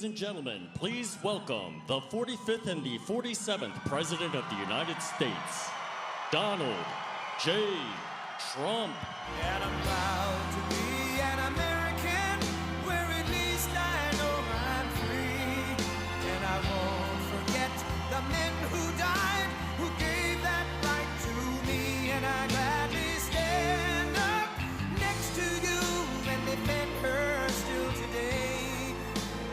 Ladies and gentlemen, please welcome the 45th and the 47th President of the United States, Donald J. Trump. And I'm proud to be an American, where at least I know I'm free. And I won't forget the men who died, who gave that right to me. And I gladly stand up next to you and defend her still today.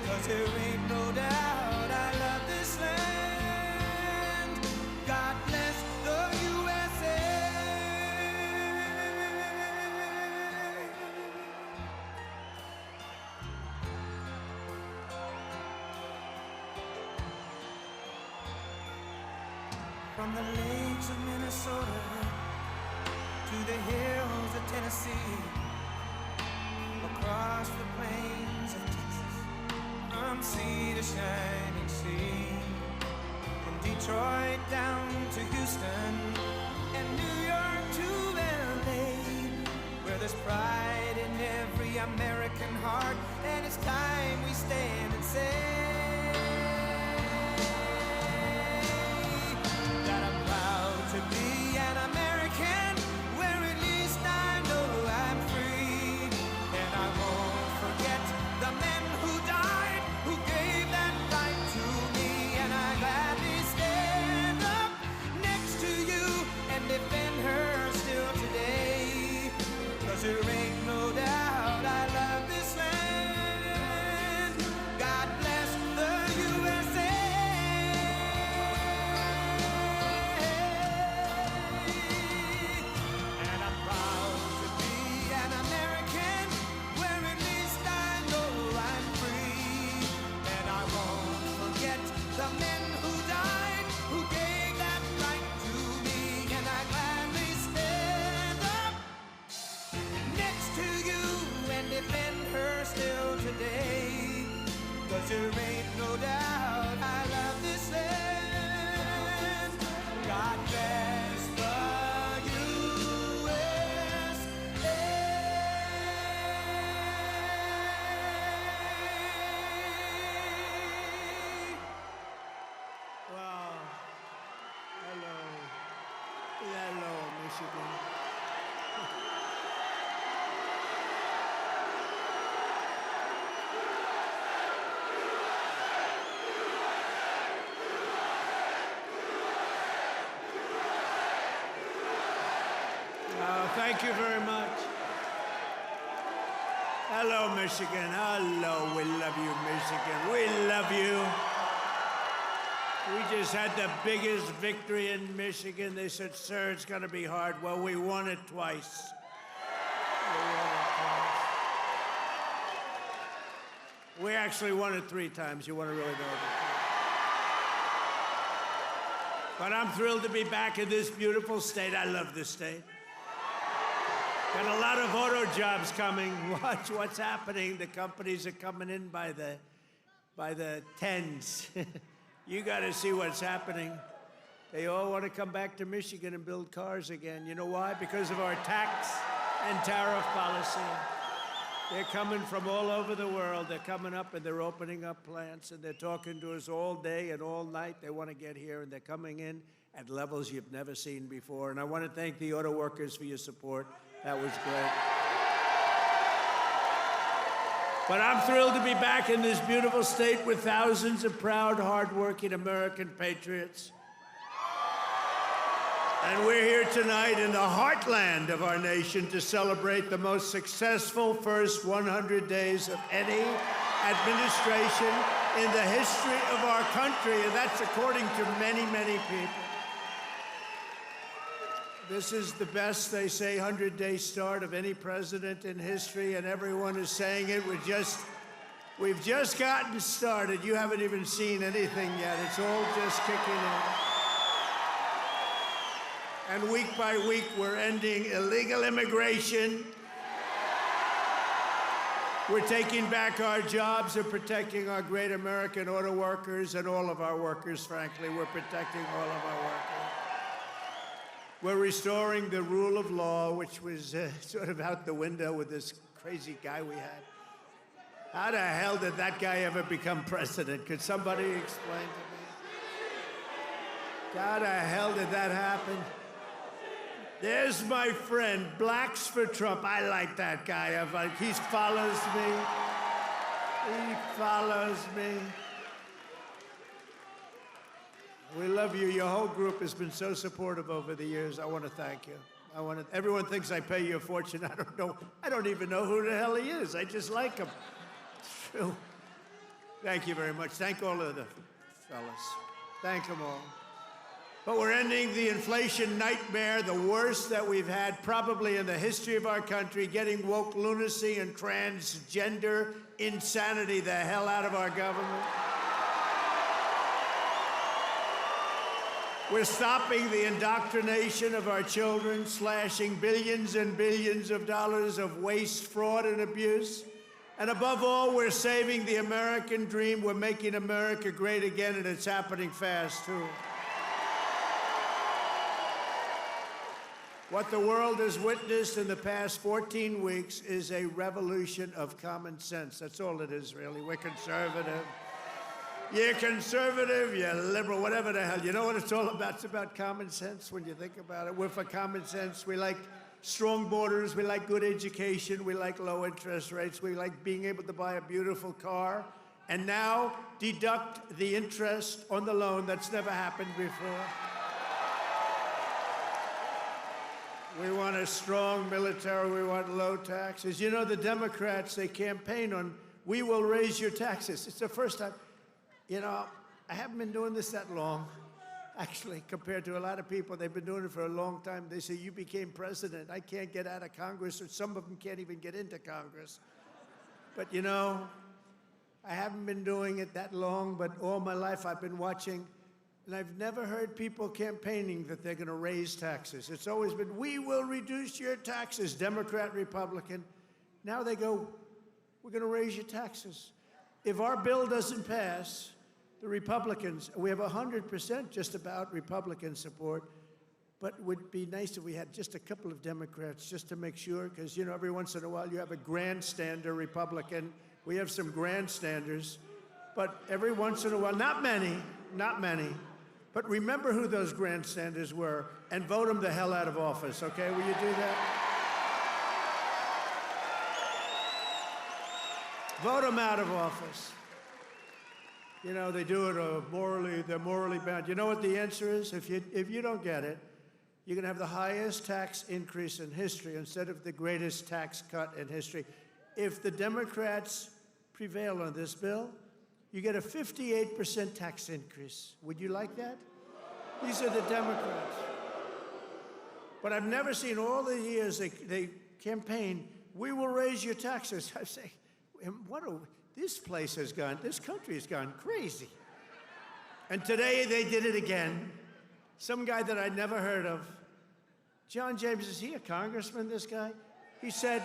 'Cause there ain't no doubt I love this land. God bless the USA. From the lakes of Minnesota to the hills of Tennessee, across the plains of Texas, from sea to shining sea, from Detroit down to Houston and New York to LA, where there's pride in every American heart, and it's time we stand and say that I'm proud to be an American, where at least I know I'm free. And I won't forget the men who died, who gave that right to me. And I gladly stand up next to you and defend her still today. 'Cause there ain't no doubt I love this land. God bless the USA. And I'm proud to be an American, where at least I know I'm free. And I won't forget the men who died, who gave that right to me. And I gladly stand up next to you and defend her still today. 'Cause there ain't no doubt I love this land. God bless the USA. Wow. Hello. Hello, Michigan. Thank you very much. Hello, Michigan. Hello. We love you, Michigan. We love you. We just had the biggest victory in Michigan. They said, sir, it's going to be hard. Well, we won it twice. We actually won it 3 times. You want to really know it. But I'm thrilled to be back in this beautiful state. I love this state. Got a lot of auto jobs coming. Watch what's happening. The companies are coming in by the tens. You got to see what's happening. They all want to come back to Michigan and build cars again. You know why? Because of our tax and tariff policy. They're coming from all over the world. They're coming up and they're opening up plants and they're talking to us all day and all night. They want to get here and they're coming in at levels you've never seen before. And I want to thank the auto workers for your support. That was great. But I'm thrilled to be back in this beautiful state with thousands of proud, hardworking American patriots. And we're here tonight in the heartland of our nation to celebrate the most successful first 100 days of any administration in the history of our country, and that's according to many, many people. This is the best, they say, 100-day start of any president in history, and everyone is saying it. We've just gotten started. You haven't even seen anything yet. It's all just kicking in. And week by week, we're ending illegal immigration. We're taking back our jobs and protecting our great American auto workers and all of our workers, frankly. We're protecting all of our workers. We're restoring the rule of law, which was sort of out the window with this crazy guy we had. How the hell did that guy ever become president? Could somebody explain to me? How the hell did that happen? There's my friend, Blacks for Trump. I like that guy. He follows me. He follows me. We love you. Your whole group has been so supportive over the years. I want to thank you. Everyone thinks I pay you a fortune. I don't know. I don't even know who the hell he is. I just like him. It's true. Thank you very much. Thank all of the fellas. Thank them all. But we're ending the inflation nightmare, the worst that we've had probably in the history of our country, getting woke lunacy and transgender insanity the hell out of our government. We're stopping the indoctrination of our children, slashing billions and billions of dollars of waste, fraud, and abuse. And above all, we're saving the American dream. We're making America great again, and it's happening fast, too. What the world has witnessed in the past 14 weeks is a revolution of common sense. That's all it is, really. We're conservative. You're conservative, you're liberal, whatever the hell. You know what it's all about? It's about common sense when you think about it. We're for common sense. We like strong borders. We like good education. We like low interest rates. We like being able to buy a beautiful car. And now deduct the interest on the loan. That's never happened before. We want a strong military. We want low taxes. You know, the Democrats, they campaign on, we will raise your taxes. It's the first time. You know, I haven't been doing this that long, actually, compared to a lot of people. They've been doing it for a long time. They say, you became president. I can't get out of Congress, or some of them can't even get into Congress. But, you know, I haven't been doing it that long, but all my life I've been watching. And I've never heard people campaigning that they're going to raise taxes. It's always been, we will reduce your taxes, Democrat, Republican. Now they go, we're going to raise your taxes. If our bill doesn't pass, the Republicans, we have 100% just about Republican support, but it would be nice if we had just a couple of Democrats just to make sure, because, you know, every once in a while you have a grandstander Republican. We have some grandstanders, but every once in a while, not many, but remember who those grandstanders were and vote them the hell out of office, okay? Will you do that? Vote them out of office. You know, they do it they're morally bound. You know what the answer is? If you don't get it, you're going to have the highest tax increase in history instead of the greatest tax cut in history. If the Democrats prevail on this bill, you get a 58% tax increase. Would you like that? These are the Democrats. But I've never seen all the years they campaign, we will raise your taxes. I say, this country has gone crazy. And today they did it again. Some guy that I'd never heard of. John James, is he a congressman, this guy? He said,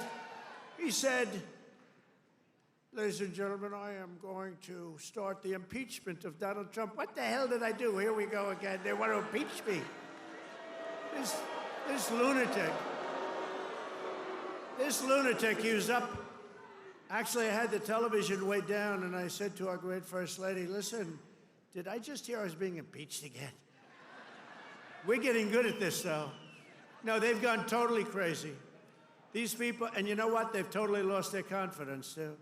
ladies and gentlemen, I am going to start the impeachment of Donald Trump. What the hell did I do? Here we go again. They want to impeach me. This lunatic, he was up. Actually, I had the television way down, and I said to our great First Lady, listen, did I just hear I was being impeached again? We're getting good at this, though. No, they've gone totally crazy. These people, and you know what? They've totally lost their confidence, too.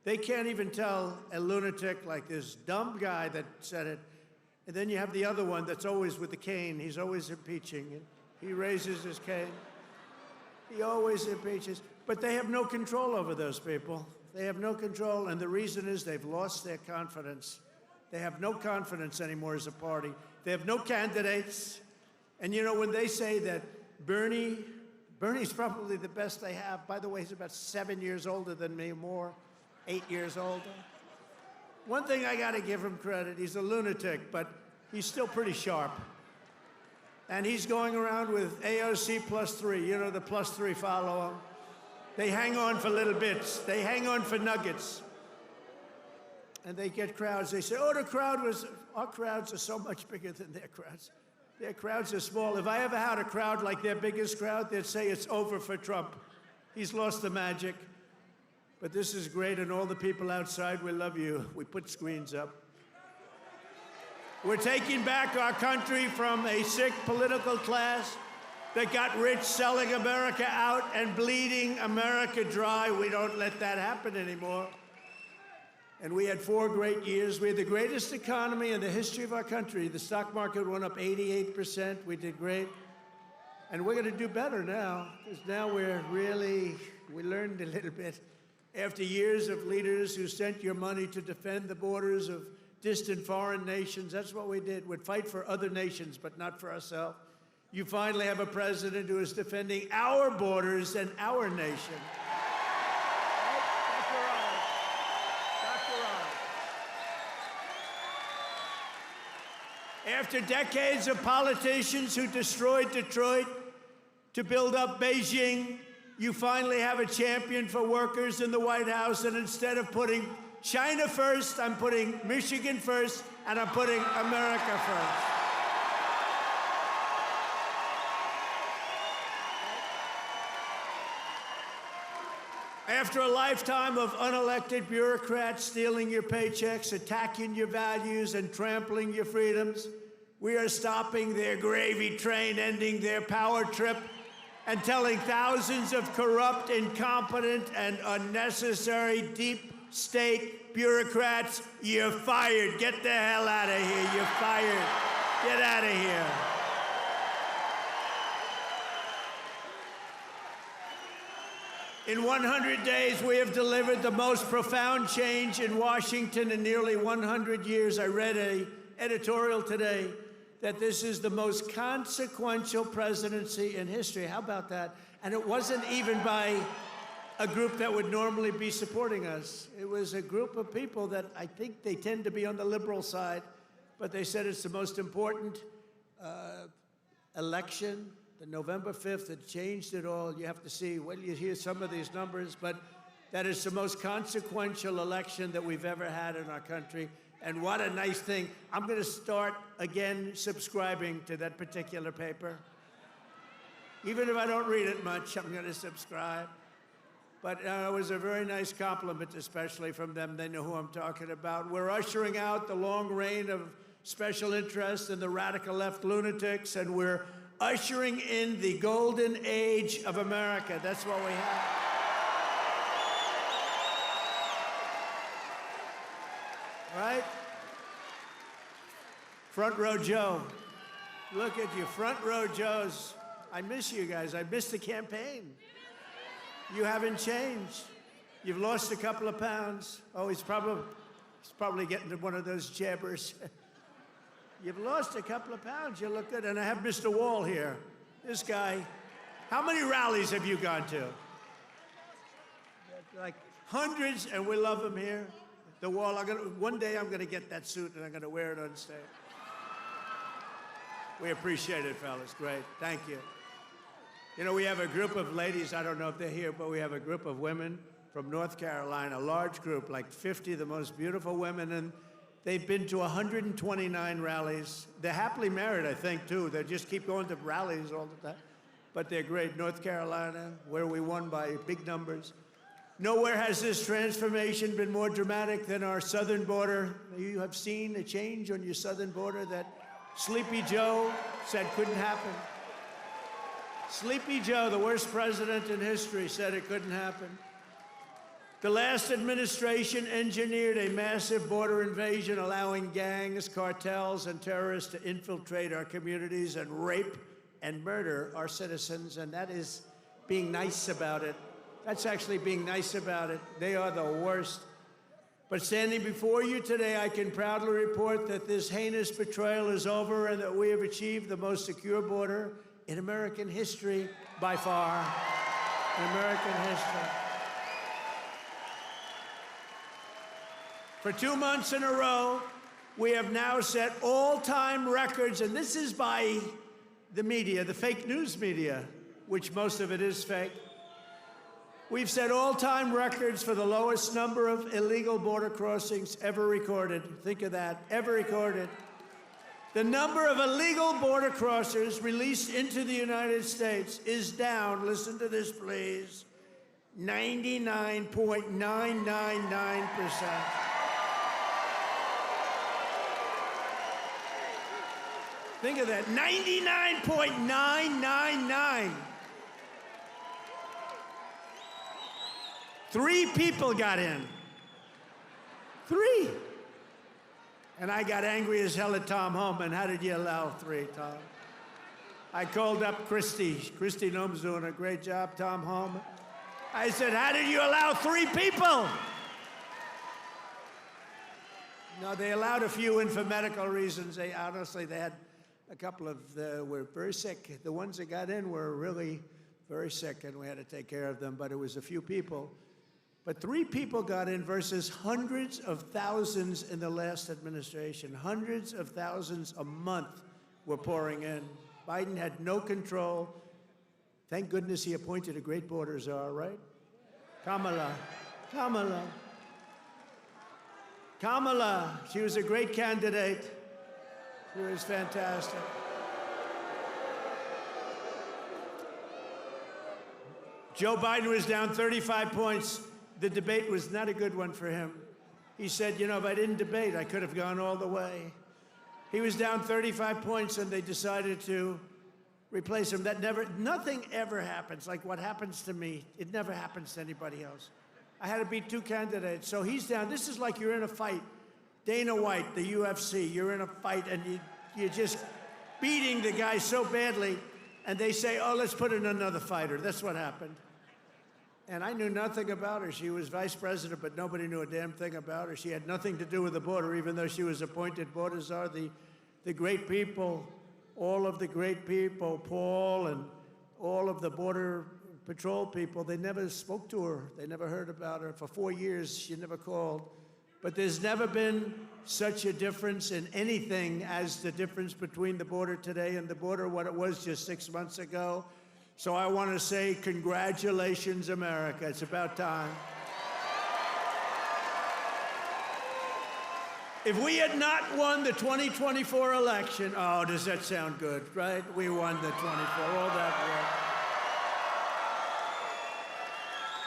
They can't even tell a lunatic like this dumb guy that said it. And then you have the other one that's always with the cane. He's always impeaching. He raises his cane. He always impeaches. But they have no control over those people. They have no control, and the reason is they've lost their confidence. They have no confidence anymore as a party. They have no candidates. And you know, when they say that Bernie's probably the best they have. By the way, he's about 7 years older than me, more. 8 years older. One thing I got to give him credit, he's a lunatic, but he's still pretty sharp. And he's going around with AOC +3. You know, the +3 follow him. They hang on for little bits. They hang on for nuggets. And they get crowds. They say, our crowds are so much bigger than their crowds. Their crowds are small. If I ever had a crowd like their biggest crowd, they'd say it's over for Trump. He's lost the magic. But this is great, and all the people outside, we love you. We put screens up. We're taking back our country from a sick political class that got rich selling America out and bleeding America dry. We don't let that happen anymore. And we had 4 great years. We had the greatest economy in the history of our country. The stock market went up 88%. We did great. And we're going to do better now, because now we learned a little bit. After years of leaders who sent your money to defend the borders of distant foreign nations, that's what we did. We'd fight for other nations, but not for ourselves. You finally have a president who is defending our borders and our nation. After decades of politicians who destroyed Detroit to build up Beijing, you finally have a champion for workers in the White House, and instead of putting China first, I'm putting Michigan first, and I'm putting America first. After a lifetime of unelected bureaucrats stealing your paychecks, attacking your values, and trampling your freedoms, we are stopping their gravy train, ending their power trip, and telling thousands of corrupt, incompetent, and unnecessary deep state bureaucrats, you're fired. Get the hell out of here. You're fired. Get out of here. In 100 days, we have delivered the most profound change in Washington in nearly 100 years. I read an editorial today that this is the most consequential presidency in history. How about that? And it wasn't even by a group that would normally be supporting us. It was a group of people that I think they tend to be on the liberal side, but they said it's the most important election. The November 5th, it changed it all. You have to see, well, you hear some of these numbers, but that is the most consequential election that we've ever had in our country. And what a nice thing. I'm going to start again subscribing to that particular paper. Even if I don't read it much, I'm going to subscribe. But it was a very nice compliment, especially from them. They know who I'm talking about. We're ushering out the long reign of special interests and the radical left lunatics, and we're ushering in the golden age of America. That's what we have. Right? Front row Joe. Look at you, front row Joes. I miss you guys. I miss the campaign. You haven't changed. You've lost a couple of pounds. Oh, he's probably getting to one of those jabbers. You've lost a couple of pounds. You look good. And I have Mr. Wall here. This guy. How many rallies have you gone to? Like hundreds, and we love him here. The Wall. One day I'm going to get that suit and I'm going to wear it on stage. We appreciate it, fellas. Great. Thank you. You know, we have a group of ladies, I don't know if they're here, but we have a group of women from North Carolina, a large group, like 50 of the most beautiful women, and they've been to 129 rallies. They're happily married, I think, too. They just keep going to rallies all the time. But they're great. North Carolina, where we won by big numbers. Nowhere has this transformation been more dramatic than our southern border. You have seen a change on your southern border that Sleepy Joe said couldn't happen. Sleepy Joe, the worst president in history, said it couldn't happen. The last administration engineered a massive border invasion, allowing gangs, cartels, and terrorists to infiltrate our communities and rape and murder our citizens, and that is being nice about it. That's actually being nice about it. They are the worst. But standing before you today, I can proudly report that this heinous betrayal is over and that we have achieved the most secure border in American history by far. In American history. For 2 months in a row, we have now set all-time records, and this is by the media, the fake news media, which most of it is fake. We've set all-time records for the lowest number of illegal border crossings ever recorded. Think of that, ever recorded. The number of illegal border crossers released into the United States is down, listen to this please, 99.999%. Think of that, 99.999. 3 people got in. 3. And I got angry as hell at Tom Homan. How did you allow 3, Tom? I called up Christy. Christy Noem's doing a great job, Tom Homan. I said, how did you allow 3 people? No, they allowed a few in for medical reasons. They honestly, they had a couple of, were very sick. The ones that got in were really very sick, and we had to take care of them, but it was a few people. But 3 people got in versus hundreds of thousands in the last administration. Hundreds of thousands a month were pouring in. Biden had no control. Thank goodness he appointed a great border czar, right? Kamala. She was a great candidate. She was fantastic. Joe Biden was down 35 points. The debate was not a good one for him. He said, you know, if I didn't debate, I could have gone all the way. He was down 35 points, and they decided to replace him. Nothing ever happens like what happens to me. It never happens to anybody else. I had to beat 2 candidates, so he's down. This is like you're in a fight. Dana White, the UFC, you're in a fight, and you're just beating the guy so badly, and they say, oh, let's put in another fighter. That's what happened. And I knew nothing about her. She was vice president, but nobody knew a damn thing about her. She had nothing to do with the border, even though she was appointed border czar. The great people, all of the great people, Paul and all of the Border Patrol people, they never spoke to her. They never heard about her. For 4 years, she never called. But there's never been such a difference in anything as the difference between the border today and the border what it was just 6 months ago. So I want to say congratulations, America. It's about time. If we had not won the 2024 election, oh, does that sound good, right? We won the 24, all that work.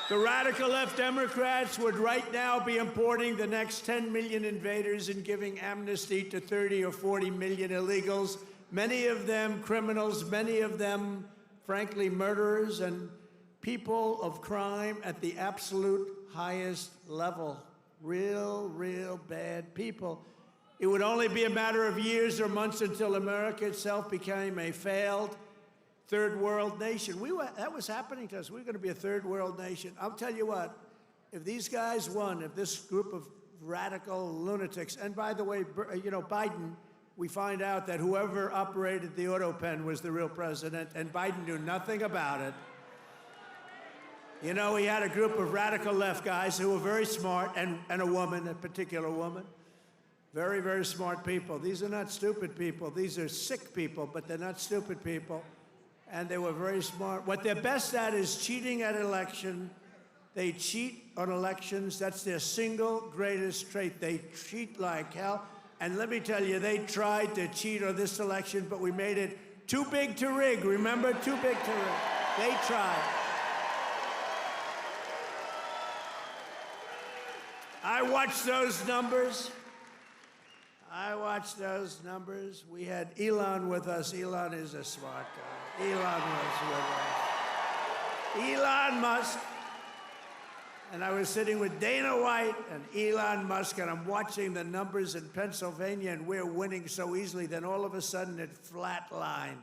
The radical left Democrats would right now be importing the next 10 million invaders and giving amnesty to 30 or 40 million illegals, many of them criminals, many of them, frankly, murderers and people of crime at the absolute highest level. Real bad people. It would only be a matter of years or months until America itself became a failed third world nation. That was happening to us. We were going to be a third world nation. I'll tell you what, if these guys won, if this group of radical lunatics, and by the way, you know, Biden, we find out that whoever operated the auto pen was the real president, and Biden knew nothing about it. You know, he had a group of radical left guys who were very smart, and a woman, a particular woman. Very smart people. These are not stupid people. These are sick people, but they're not stupid people. And they were very smart. What they're best at is cheating at election. They cheat on elections. That's their single greatest trait. They cheat like hell. And let me tell you, they tried to cheat on this election, but we made it too big to rig. Remember? Too big to rig. They tried. I watched those numbers. We had Elon with us. Elon is a smart guy. Elon was with us. Elon Musk. And I was sitting with Dana White and Elon Musk, and I'm watching the numbers in Pennsylvania, and we're winning so easily. Then all of a sudden, it flatlined.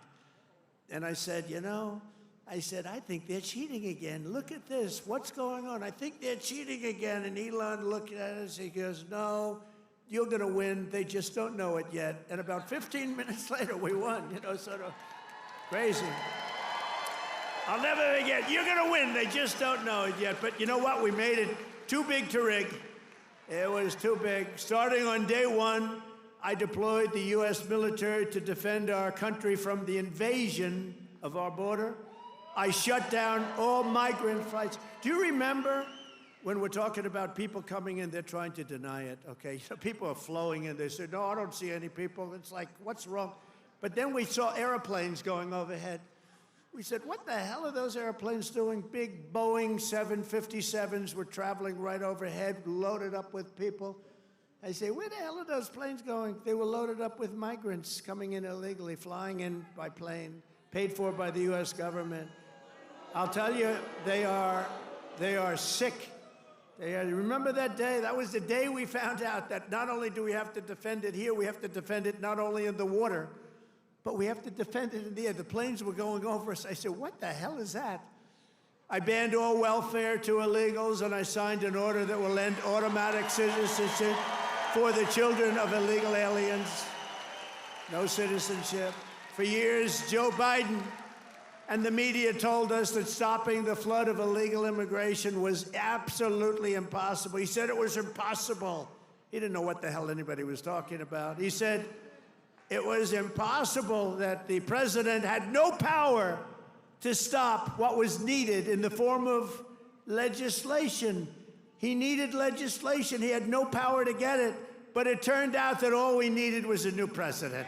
And I said, you know, I think they're cheating again. Look at this. What's going on? I think they're cheating again. And Elon looked at us. He goes, no, you're going to win. They just don't know it yet. And about 15 minutes later, we won. You know, sort of crazy. I'll never forget. You're going to win. They just don't know it yet. But you know what? We made it too big to rig. It was too big. Starting on day one, I deployed the U.S. military to defend our country from the invasion of our border. I shut down all migrant flights. Do you remember when we're talking about people coming in, they're trying to deny it, okay? So people are flowing in. They say, no, I don't see any people. It's like, what's wrong? But then we saw airplanes going overhead. We said, what the hell are those airplanes doing? Big Boeing 757s were traveling right overhead, loaded up with people. I say, where the hell are those planes going? They were loaded up with migrants coming in illegally, flying in by plane, paid for by the U.S. government. I'll tell you, they are sick. Remember that day? That was the day we found out that not only do we have to defend it here, we have to defend it not only in the water, but we have to defend it in the air. The planes were going over us. I said, what the hell is that? I banned all welfare to illegals, and I signed an order that will end automatic citizenship for the children of illegal aliens. No citizenship. For years, Joe Biden and the media told us that stopping the flood of illegal immigration was absolutely impossible. He said it was impossible. He didn't know what the hell anybody was talking about. He said it was impossible, that the president had no power to stop what was needed in the form of legislation. He needed legislation. He had no power to get it. But it turned out that all we needed was a new president.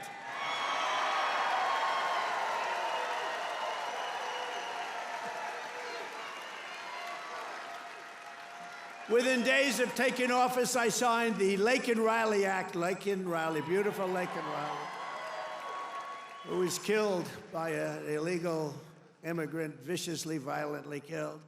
Within days of taking office, I signed the Laken Riley Act. Laken Riley, beautiful Laken Riley, who was killed by an illegal immigrant, viciously, violently killed.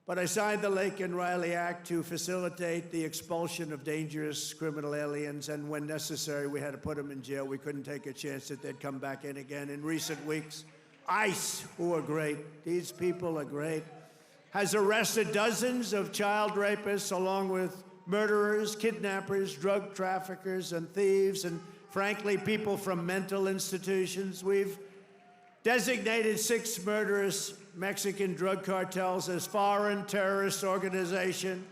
But I signed the Laken Riley Act to facilitate the expulsion of dangerous criminal aliens, and when necessary, we had to put them in jail. We couldn't take a chance that they'd come back in again. In recent weeks, ICE, who are great, these people are great, has arrested dozens of child rapists along with murderers, kidnappers, drug traffickers, and thieves, and frankly, people from mental institutions. We've designated 6 murderous Mexican drug cartels as foreign terrorist organizations.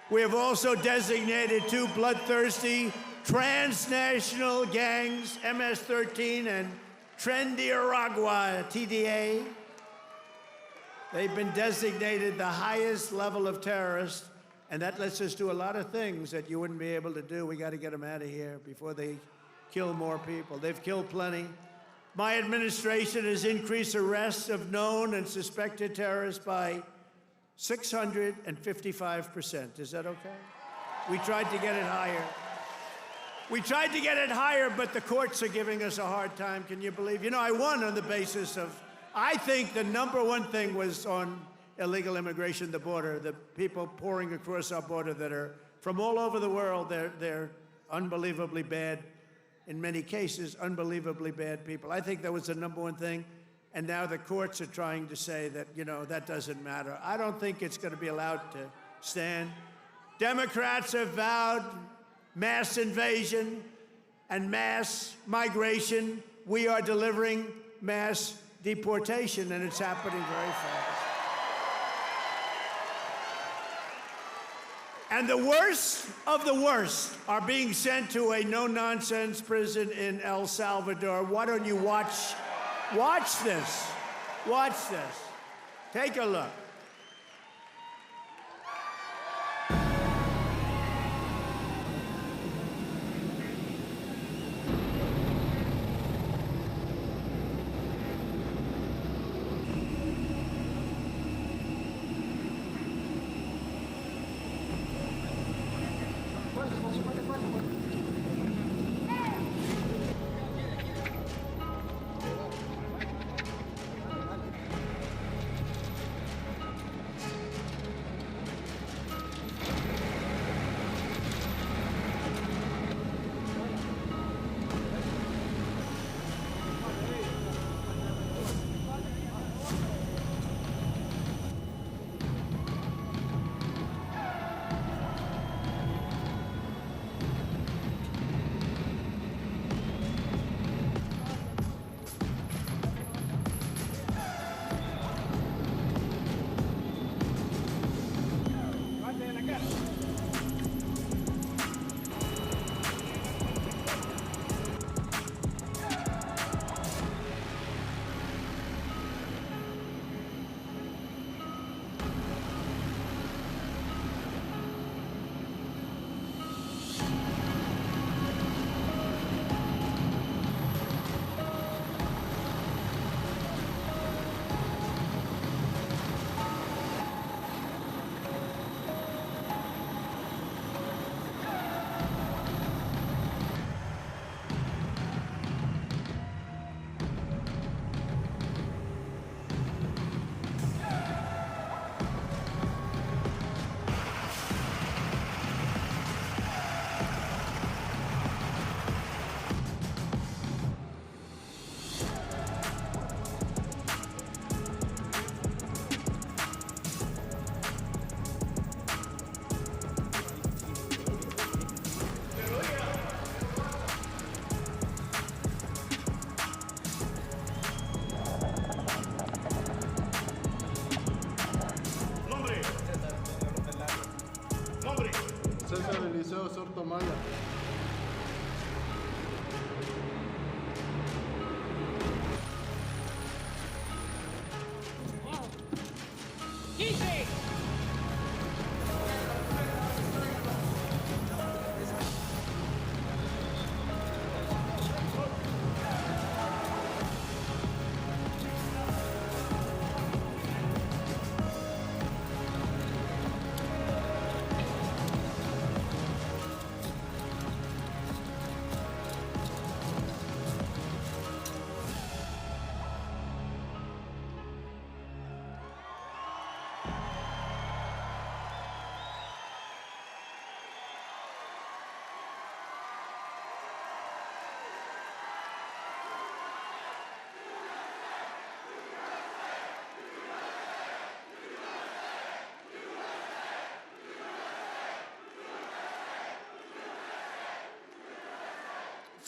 We have also designated 2 bloodthirsty transnational gangs, MS-13 and Trinidad, TDA. They've been designated the highest level of terrorists, and that lets us do a lot of things that you wouldn't be able to do. We got to get them out of here before they kill more people. They've killed plenty. My administration has increased arrests of known and suspected terrorists by 655%. Is that okay? We tried to get it higher. We tried to get it higher, but the courts are giving us a hard time. Can you believe? You know, I won on the basis of, I think the number one thing was on illegal immigration, the border, the people pouring across our border that are from all over the world. They're unbelievably bad. In many cases, unbelievably bad people. I think that was the number one thing. And now the courts are trying to say that, you know, that doesn't matter. I don't think it's going to be allowed to stand. Democrats have vowed mass invasion and mass migration. We are delivering mass deportation, and it's happening very fast. And the worst of the worst are being sent to a no-nonsense prison in El Salvador. Why don't you watch this? Watch this. Take a look.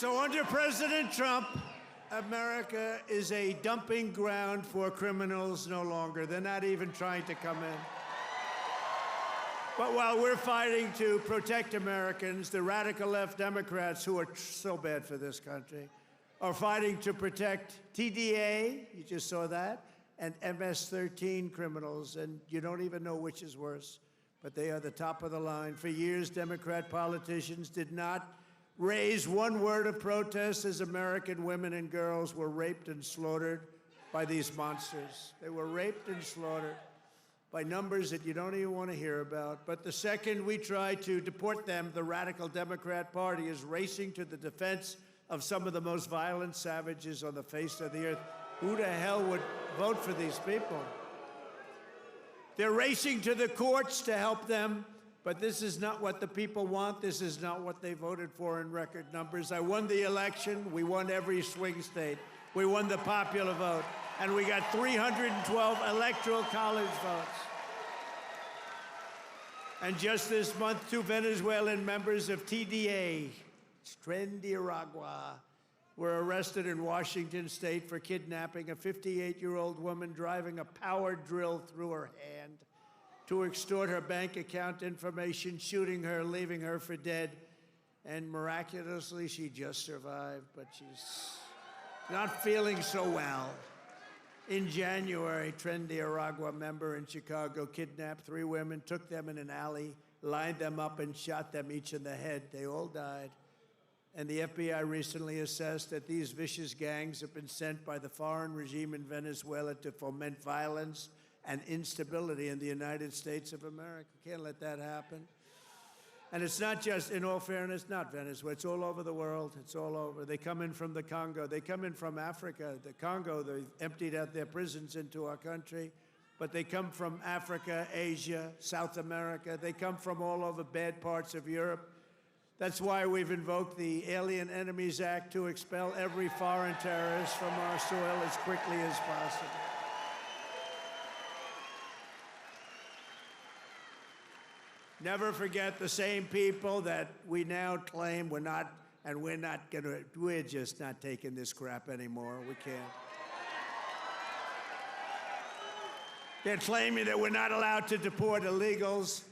So under President Trump, America is a dumping ground for criminals no longer. They're not even trying to come in. But while we're fighting to protect Americans, the radical left Democrats, who are so bad for this country, are fighting to protect TDA, you just saw that, and MS-13 criminals, and you don't even know which is worse, but they are the top of the line. For years, Democrat politicians did not raise one word of protest as American women and girls were raped and slaughtered by these monsters. They were raped and slaughtered by numbers that you don't even want to hear about. But the second we try to deport them, the radical Democrat Party is racing to the defense of some of the most violent savages on the face of the earth. Who the hell would vote for these people? They're racing to the courts to help them, but this is not what the people want. This is not what they voted for in record numbers. I won the election. We won every swing state. We won the popular vote. And we got 312 electoral college votes. And just this month, 2 Venezuelan members of TDA, Tariffs, were arrested in Washington state for kidnapping a 58-year-old woman, driving a power drill through her hand to extort her bank account information, shooting her, leaving her for dead. And miraculously, she just survived, but she's not feeling so well. In January, Tariffs member in Chicago kidnapped 3 women, took them in an alley, lined them up, and shot them each in the head. They all died. And the FBI recently assessed that these vicious gangs have been sent by the foreign regime in Venezuela to foment violence and instability in the United States of America. Can't let that happen. And it's not just, in all fairness, not Venezuela. It's all over the world. It's all over. They come in from the Congo. They come in from Africa. The Congo, they emptied out their prisons into our country. But they come from Africa, Asia, South America. They come from all over bad parts of Europe. That's why we've invoked the Alien Enemies Act to expel every foreign terrorist from our soil as quickly as possible. Never forget the same people that we now claim we're just not taking this crap anymore. We can't. They're claiming that we're not allowed to deport illegals,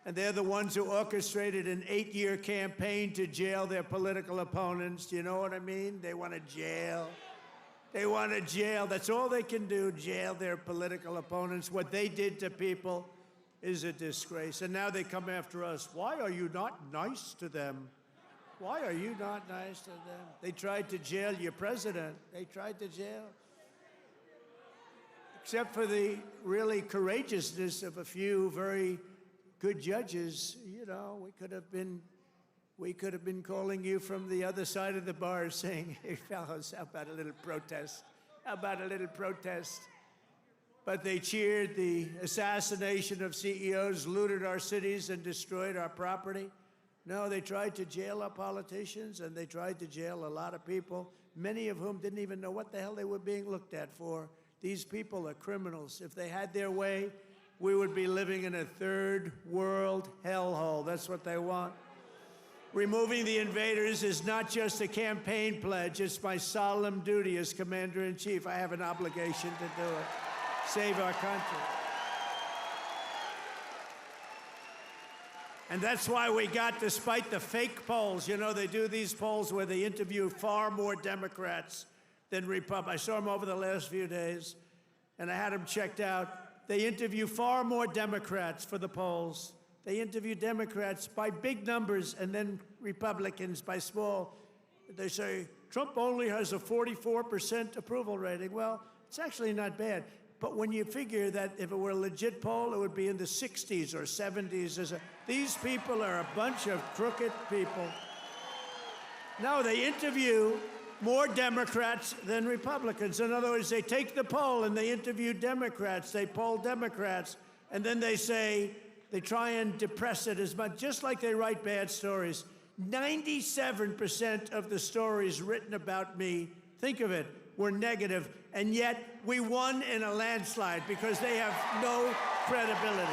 and they're the ones who orchestrated an 8-year campaign to jail their political opponents. Do you know what I mean? They want to jail. They want to jail. That's all they can do, jail their political opponents. What they did to people is a disgrace. And now they come after us. Why are you not nice to them? Why are you not nice to them? They tried to jail your president. They tried to jail. Except for the really courageousness of a few very good judges, you know, we could have been calling you from the other side of the bar saying, hey, fellows, how about a little protest? How about a little protest? But they cheered the assassination of CEOs, looted our cities, and destroyed our property. No, they tried to jail our politicians, and they tried to jail a lot of people, many of whom didn't even know what the hell they were being looked at for. These people are criminals. If they had their way, we would be living in a third world hellhole. That's what they want. Removing the invaders is not just a campaign pledge. It's my solemn duty as Commander-in-Chief. I have an obligation to do it. Save our country. And that's why we got, despite the fake polls, you know, they do these polls where they interview far more Democrats than Republicans. I saw them over the last few days, and I had them checked out. They interview far more Democrats for the polls. They interview Democrats by big numbers and then Republicans by small. They say, Trump only has a 44% approval rating. Well, it's actually not bad. But when you figure that if it were a legit poll, it would be in the 60s or 70s. These people are a bunch of crooked people. No, they interview more Democrats than Republicans. In other words, they take the poll and they interview Democrats, they poll Democrats, and then they say, they try and depress it as much, just like they write bad stories. 97% of the stories written about me, think of it, were negative, and yet we won in a landslide because they have no credibility.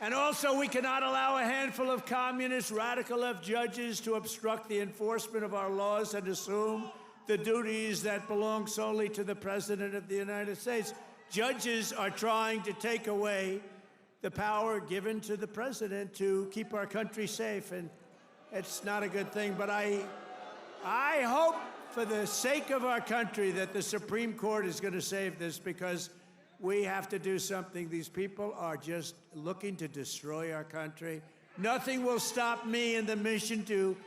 And also, we cannot allow a handful of communist radical left judges to obstruct the enforcement of our laws and assume the duties that belong solely to the President of the United States. Judges are trying to take away the power given to the President to keep our country safe, and it's not a good thing. But I hope, for the sake of our country, that the Supreme Court is going to save this, because we have to do something. These people are just looking to destroy our country. Nothing will stop me in the mission to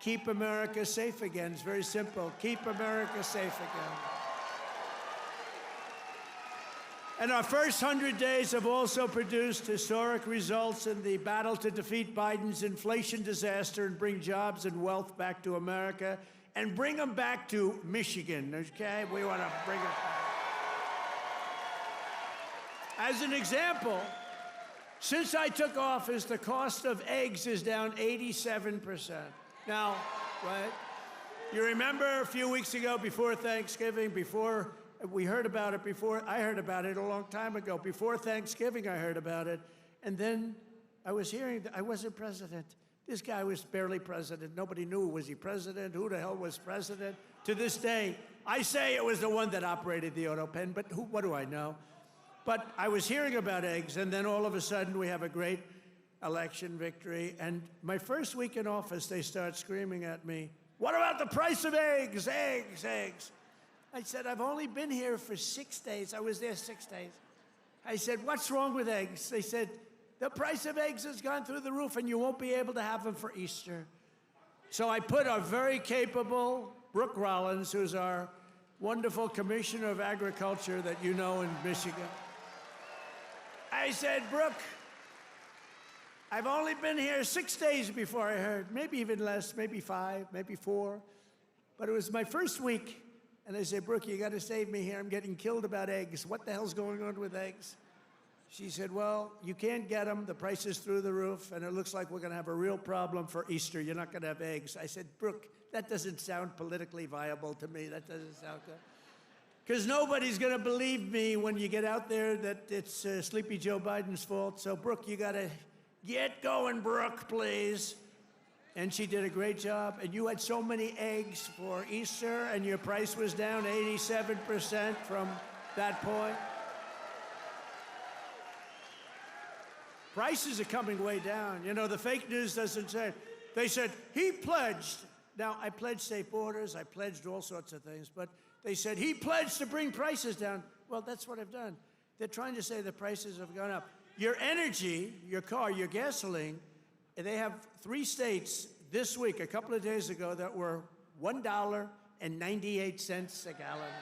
keep America safe again. It's very simple. Keep America safe again. And our first 100 days have also produced historic results in the battle to defeat Biden's inflation disaster and bring jobs and wealth back to America and bring them back to Michigan, okay? We want to bring it back. As an example, since I took office, the cost of eggs is down 87%. Now, right? You remember a few weeks ago, before Thanksgiving, before we heard about it, I heard about it a long time ago. Before Thanksgiving, I heard about it. And then I was hearing that I wasn't president. This guy was barely president. Nobody knew, was he president? Who the hell was president? To this day, I say it was the one that operated the auto pen, but what do I know? But I was hearing about eggs, and then all of a sudden we have a great election victory. And my first week in office, they start screaming at me, "What about the price of eggs? Eggs, eggs." I said, "I've only been here for 6 days. I was there 6 days." I said, "What's wrong with eggs?" They said, "The price of eggs has gone through the roof, and you won't be able to have them for Easter." So I put our very capable Brooke Rollins, who's our wonderful Commissioner of Agriculture that you know in Michigan. I said, "Brooke, I've only been here 6 days before I heard, maybe even less, maybe 5, maybe 4. But it was my first week. And I said, "Brooke, you got to save me here. I'm getting killed about eggs. What the hell's going on with eggs?" She said, "Well, you can't get them. The price is through the roof, and it looks like we're going to have a real problem for Easter. You're not going to have eggs." I said, "Brooke, that doesn't sound politically viable to me. That doesn't sound good. Because nobody's going to believe me when you get out there that it's Sleepy Joe Biden's fault. So, Brooke, you got to get going, Brooke, please." And she did a great job. And you had so many eggs for Easter, and your price was down 87% from that point. Prices are coming way down. You know, the fake news doesn't say. They said, he pledged. Now, I pledged safe borders. I pledged all sorts of things. But they said, he pledged to bring prices down. Well, that's what I've done. They're trying to say the prices have gone up. Your energy, your car, your gasoline, they have 3 states this week, a couple of days ago, that were $1.98 a gallon.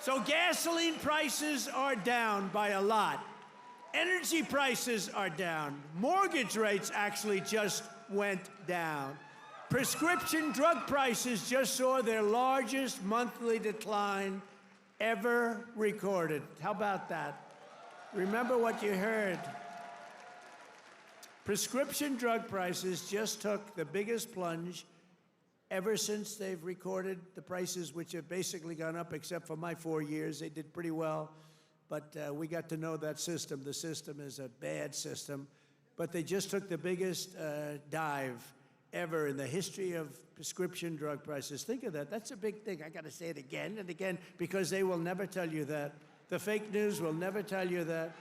So gasoline prices are down by a lot. Energy prices are down. Mortgage rates actually just went down. Prescription drug prices just saw their largest monthly decline ever recorded. How about that? Remember what you heard. Prescription drug prices just took the biggest plunge ever since they've recorded the prices, which have basically gone up, except for my 4 years. They did pretty well, but we got to know that system. The system is a bad system, but they just took the biggest dive ever in the history of prescription drug prices. Think of that. That's a big thing. I got to say it again and again, because they will never tell you that. The fake news will never tell you that.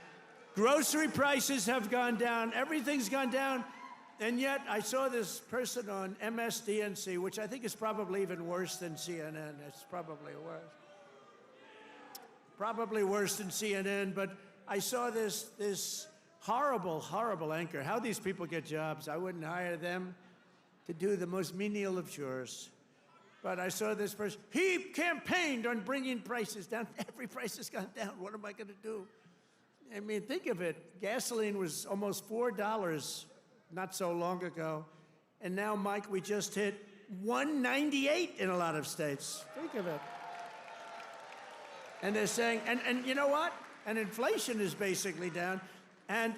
Grocery prices have gone down. Everything's gone down. And yet, I saw this person on MSDNC, which I think is probably even worse than CNN. It's probably worse. Probably worse than CNN, but I saw this horrible, horrible anchor. How these people get jobs. I wouldn't hire them to do the most menial of chores. But I saw this person. He campaigned on bringing prices down. Every price has gone down. What am I going to do? I mean, think of it. Gasoline was almost $4 not so long ago. And now, Mike, we just hit $1.98 in a lot of states. Think of it. And they're saying, and you know what? And inflation is basically down. And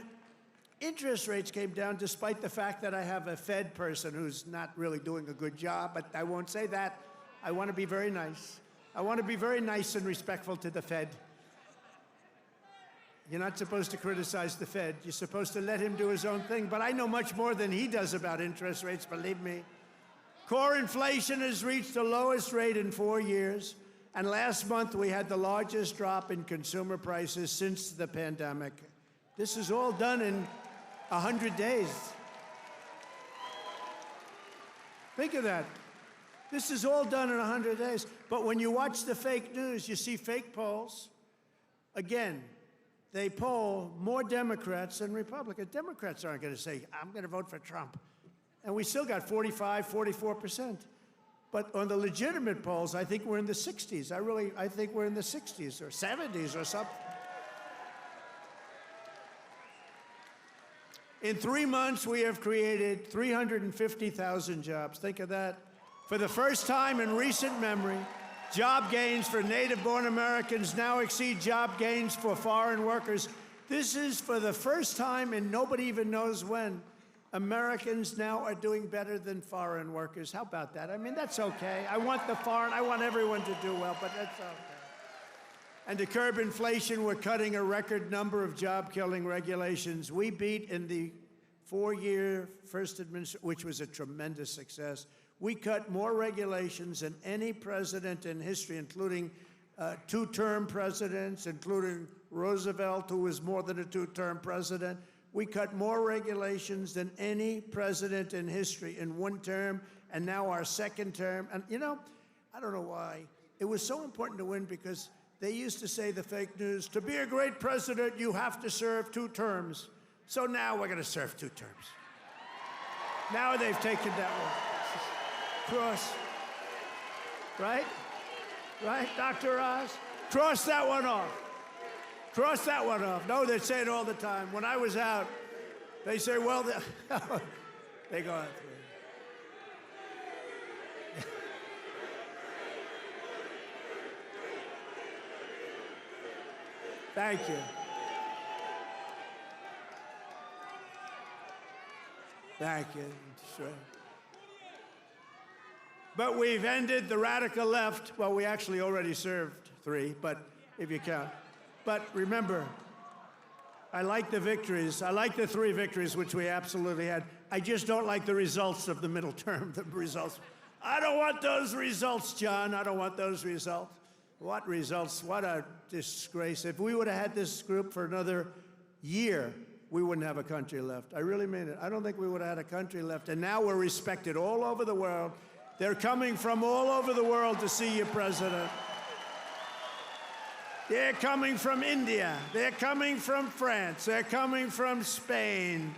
interest rates came down despite the fact that I have a Fed person who's not really doing a good job, but I won't say that. I want to be very nice. I want to be very nice and respectful to the Fed. You're not supposed to criticize the Fed. You're supposed to let him do his own thing. But I know much more than he does about interest rates, believe me. Core inflation has reached the lowest rate in 4 years. And last month, we had the largest drop in consumer prices since the pandemic. This is all done in 100 days. Think of that. This is all done in 100 days. But when you watch the fake news, you see fake polls. Again, they poll more Democrats than Republicans. Democrats aren't going to say, I'm going to vote for Trump. And we still got 45, 44%. But on the legitimate polls, I think we're in the 60s. I think we're in the 60s or 70s or something. In 3 months, we have created 350,000 jobs. Think of that. For the first time in recent memory, job gains for native-born Americans now exceed job gains for foreign workers. This is for the first time, and nobody even knows when, Americans now are doing better than foreign workers. How about that? I mean, that's okay. I want everyone to do well, but that's okay. And to curb inflation, we're cutting a record number of job-killing regulations. We beat in the 4-year first administration, which was a tremendous success. We cut more regulations than any president in history, including 2-term presidents, including Roosevelt, who was more than a 2-term president. We cut more regulations than any president in history in 1 term, and now our 2nd term. And you know, I don't know why. It was so important to win because they used to say, the fake news, to be a great president, you have to serve 2 terms. So now we're going to serve 2 terms. Now they've taken that one. Cross. Right? Right, Dr. Oz? Cross that one off. Cross that one off. No, they say it all the time. When I was out, they say, well, they go out through. Thank you. Thank you. Sure. But we've ended the radical left. Well, we actually already served 3, but if you count. But remember, I like the victories. I like the 3 victories, which we absolutely had. I just don't like the results of the middle term, the results. I don't want those results, John. I don't want those results. What results? What a disgrace. If we would have had this group for another year, we wouldn't have a country left. I really mean it. I don't think we would have had a country left. And now we're respected all over the world. They're coming from all over the world to see you, President. They're coming from India. They're coming from France. They're coming from Spain.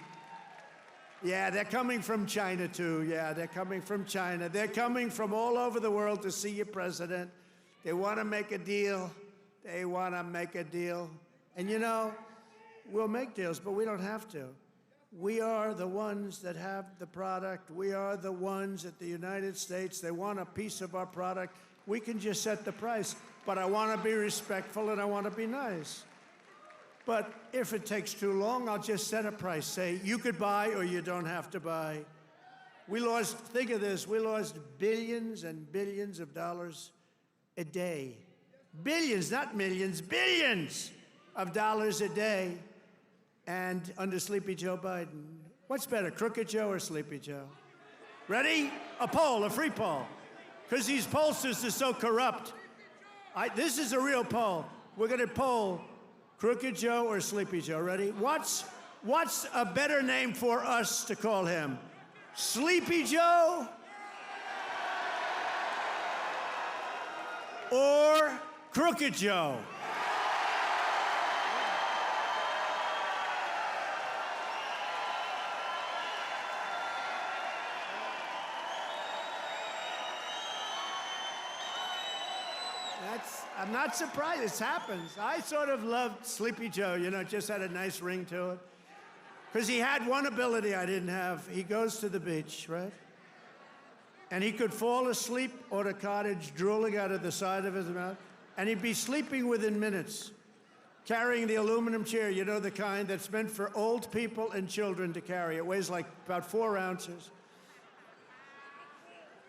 Yeah, they're coming from China, too. Yeah, they're coming from China. They're coming from all over the world to see you, President. They want to make a deal. They want to make a deal. And you know, we'll make deals, but we don't have to. We are the ones that have the product. We are the ones at the United States. They want a piece of our product. We can just set the price. But I want to be respectful and I want to be nice. But if it takes too long, I'll just set a price. Say, you could buy or you don't have to buy. We lost, think of this, we lost billions and billions of dollars a day. Billions, not millions, billions of dollars a day. And under Sleepy Joe Biden. What's better, Crooked Joe or Sleepy Joe? Ready? A poll, a free poll. Because these pollsters are so corrupt. This is a real poll. We're going to poll Crooked Joe or Sleepy Joe. Ready? What's a better name for us to call him? Sleepy Joe? Or Crooked Joe? I'm not surprised. It happens. I sort of loved Sleepy Joe, you know, just had a nice ring to it. Because he had one ability I didn't have. He goes to the beach, right? And he could fall asleep on a cottage, drooling out of the side of his mouth, and he'd be sleeping within minutes, carrying the aluminum chair, you know, the kind that's meant for old people and children to carry. It weighs like about 4 ounces.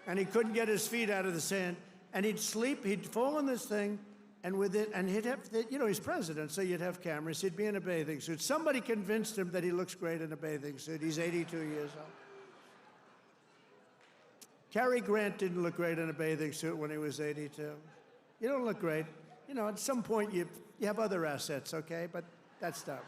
And he couldn't get his feet out of the sand. And he'd sleep, he'd fall on this thing, and he'd have, you know, he's president, so you'd have cameras. He'd be in a bathing suit. Somebody convinced him that he looks great in a bathing suit. He's 82 years old. Cary Grant didn't look great in a bathing suit when he was 82. You don't look great. You know, at some point you have other assets, okay? But that's not one.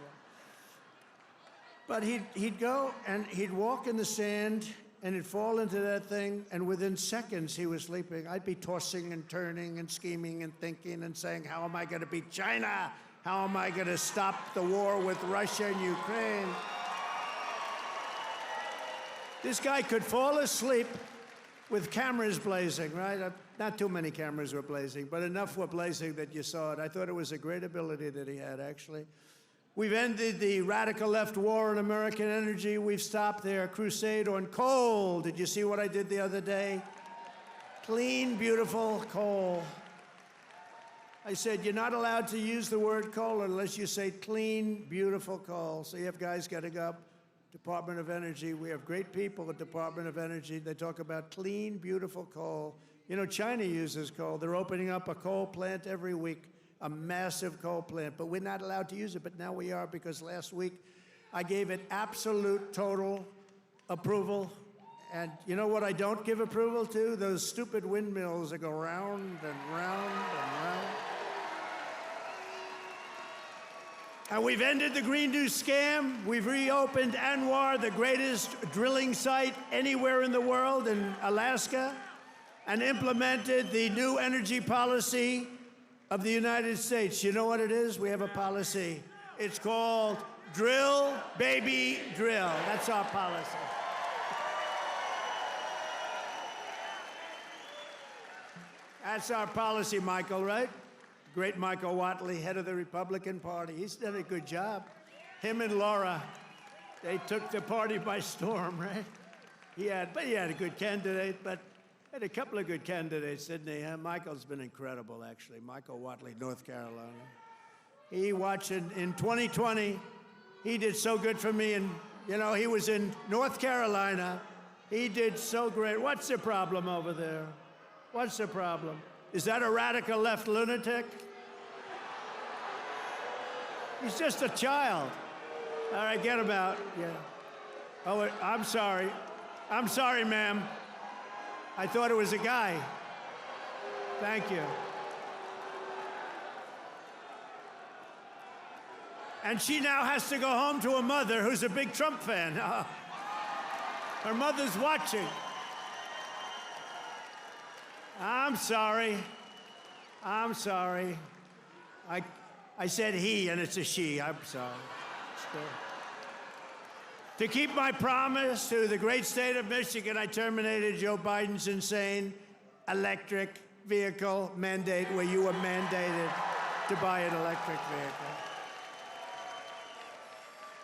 But he'd go and he'd walk in the sand and he'd fall into that thing, and within seconds he was sleeping. I'd be tossing and turning and scheming and thinking and saying, how am I going to beat China? How am I going to stop the war with Russia and Ukraine? This guy could fall asleep with cameras blazing, right? Not too many cameras were blazing, but enough were blazing that you saw it. I thought it was a great ability that he had, actually. We've ended the radical left war on American energy. We've stopped their crusade on coal. Did you see what I did the other day? Clean, beautiful coal. I said, you're not allowed to use the word coal unless you say clean, beautiful coal. So you have guys getting up, Department of Energy. We have great people at Department of Energy. They talk about clean, beautiful coal. You know, China uses coal. They're opening up a coal plant every week. A massive coal plant, but we're not allowed to use it, but now we are, because last week I gave it absolute, total approval. And you know what I don't give approval to? Those stupid windmills that go round and round and round. And we've ended the Green New scam. We've reopened ANWR, the greatest drilling site anywhere in the world, in Alaska, and implemented the new energy policy of the United States. You know what it is? We have a policy. It's called Drill, Baby, Drill. That's our policy. That's our policy, Michael, right? Great Michael Whatley, head of the Republican Party. He's done a good job. Him and Laura, they took the party by storm, right? He had a good candidate, but had a couple of good candidates, didn't he? Michael's been incredible, actually. Michael Whatley, North Carolina. He watched in 2020. He did so good for me, and you know, he was in North Carolina. He did so great. What's the problem over there? What's the problem? Is that a radical left lunatic? He's just a child. All right, get him out. Yeah. Oh, I'm sorry. I'm sorry, ma'am. I thought it was a guy. Thank you. And she now has to go home to a mother who's a big Trump fan. Her mother's watching. I'm sorry. I'm sorry. I said he, and it's a she. I'm sorry. To keep my promise to the great state of Michigan, I terminated Joe Biden's insane electric vehicle mandate, where you were mandated to buy an electric vehicle.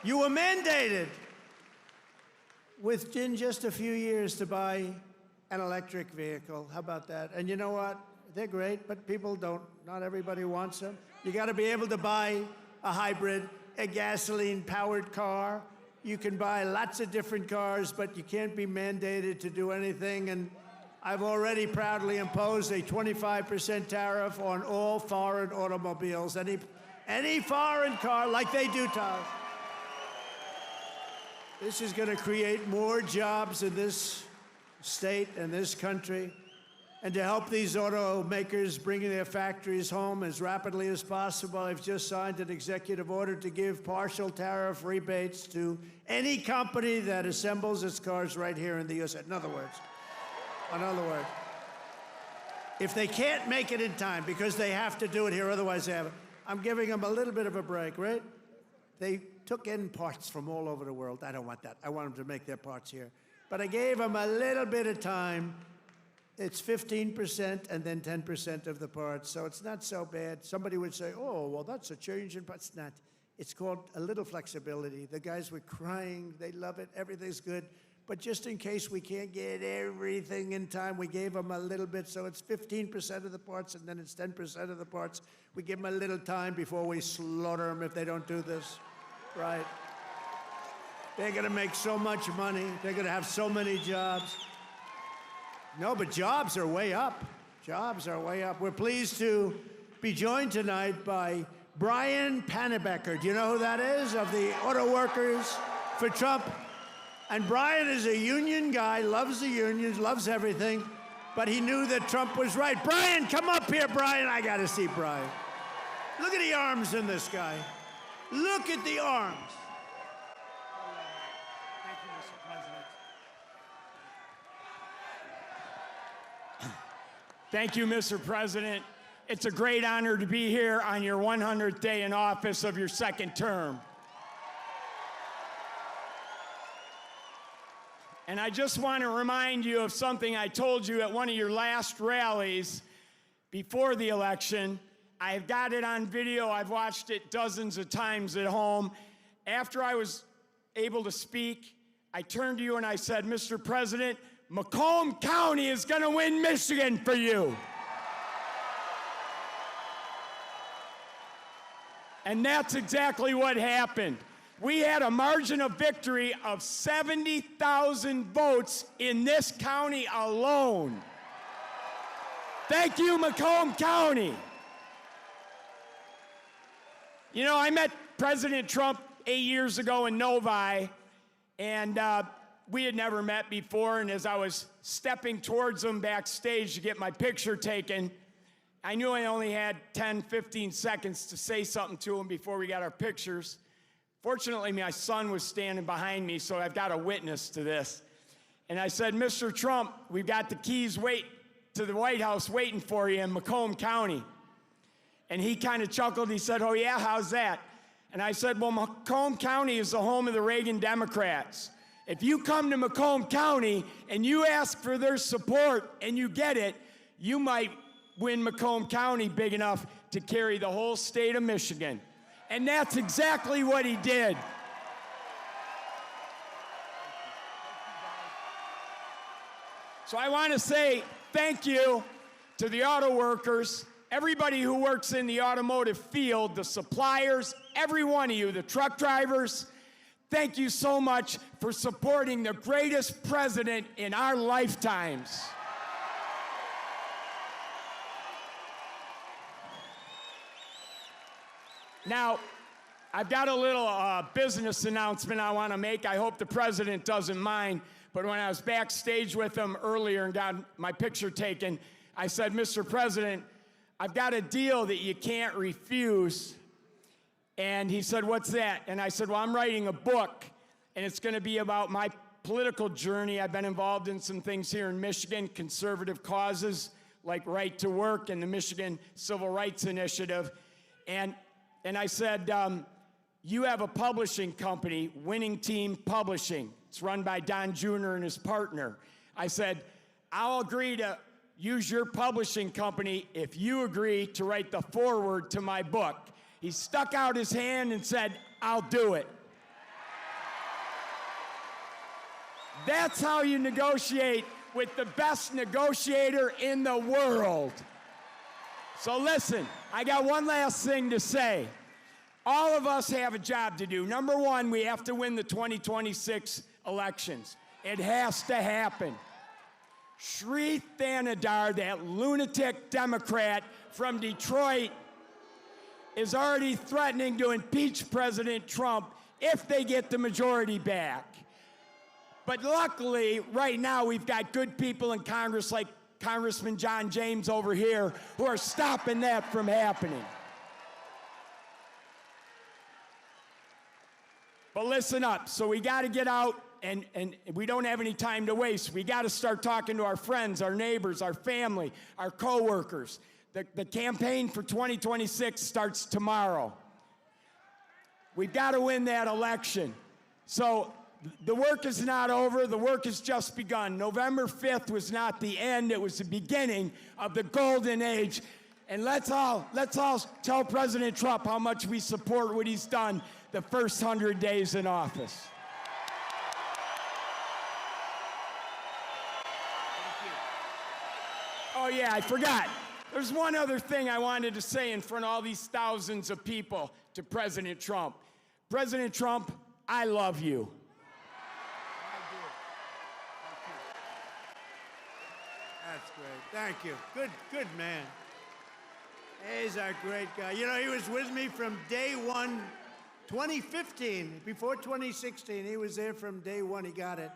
You were mandated within just a few years to buy an electric vehicle. How about that? And you know what? They're great, but people don't. Not everybody wants them. You got to be able to buy a hybrid, a gasoline-powered car. You can buy lots of different cars, but you can't be mandated to do anything. And I've already proudly imposed a 25% tariff on all foreign automobiles. Any foreign car, like they do to us. This is going to create more jobs in this state and this country. And to help these automakers bring their factories home as rapidly as possible, I've just signed an executive order to give partial tariff rebates to any company that assembles its cars right here in the U.S. In other words, if they can't make it in time because they have to do it here, otherwise they haven't, I'm giving them a little bit of a break, right? They took in parts from all over the world. I don't want that. I want them to make their parts here. But I gave them a little bit of time. It's 15% and then 10% of the parts, so it's not so bad. Somebody would say, oh, well, that's a change in parts. It's not. It's called a little flexibility. The guys were crying. They love it. Everything's good. But just in case we can't get everything in time, we gave them a little bit. So it's 15% of the parts, and then it's 10% of the parts. We give them a little time before we slaughter them if they don't do this. Right? They're going to make so much money. They're going to have so many jobs. No, but jobs are way up. Jobs are way up. We're pleased to be joined tonight by Brian Panebecker. Do you know who that is? Of the auto workers for Trump. And Brian is a union guy, loves the unions, loves everything, but he knew that Trump was right. Brian, come up here, Brian. I got to see Brian. Look at the arms in this guy. Look at the arms. Thank you, Mr. President. Thank you, Mr. President. It's a great honor to be here on your 100th day in office of your second term. And I just want to remind you of something I told you at one of your last rallies before the election. I've got it on video. I've watched it dozens of times at home. After I was able to speak, I turned to you and I said, Mr. President, Macomb County is going to win Michigan for you. And that's exactly what happened. We had a margin of victory of 70,000 votes in this county alone. Thank you, Macomb County. You know, I met President Trump 8 years ago in Novi, and we had never met before, and as I was stepping towards him backstage to get my picture taken, I knew I only had 10, 15 seconds to say something to him before we got our pictures. Fortunately, my son was standing behind me, so I've got a witness to this. And I said, Mr. Trump, we've got the keys to the White House waiting for you in Macomb County. And he kind of chuckled. He said, oh, yeah, how's that? And I said, well, Macomb County is the home of the Reagan Democrats. If you come to Macomb County and you ask for their support and you get it, you might win Macomb County big enough to carry the whole state of Michigan. And that's exactly what he did. So I want to say thank you to the auto workers, everybody who works in the automotive field, the suppliers, every one of you, the truck drivers. Thank you so much for supporting the greatest president in our lifetimes. Now, I've got a little business announcement I want to make. I hope the president doesn't mind. But when I was backstage with him earlier and got my picture taken, I said, Mr. President, I've got a deal that you can't refuse. And he said, what's that? And I said, well, I'm writing a book, and it's going to be about my political journey. I've been involved in some things here in Michigan, conservative causes like right to work and the Michigan Civil Rights Initiative. And I said, you have a publishing company, Winning Team Publishing. It's run by Don Jr. and his partner. I said, I'll agree to use your publishing company if you agree to write the foreword to my book. He stuck out his hand and said, I'll do it. That's how you negotiate with the best negotiator in the world. So listen, I got one last thing to say. All of us have a job to do. Number one, we have to win the 2026 elections. It has to happen. Shri Thanedar, that lunatic Democrat from Detroit, is already threatening to impeach President Trump if they get the majority back. But luckily, right now, we've got good people in Congress like Congressman John James over here who are stopping that from happening. But listen up. So we got to get out, and we don't have any time to waste. We got to start talking to our friends, our neighbors, our family, our coworkers. The campaign for 2026 starts tomorrow. We've got to win that election. So the work is not over. The work has just begun. November 5th was not the end. It was the beginning of the golden age. And let's all tell President Trump how much we support what he's done the first 100 days in office. Oh yeah, I forgot. There's one other thing I wanted to say in front of all these thousands of people to President Trump. President Trump, I love you. That's great. Thank you. Good man. He's a great guy. You know, he was with me from day one, 2015. Before 2016, he was there from day one. He got it.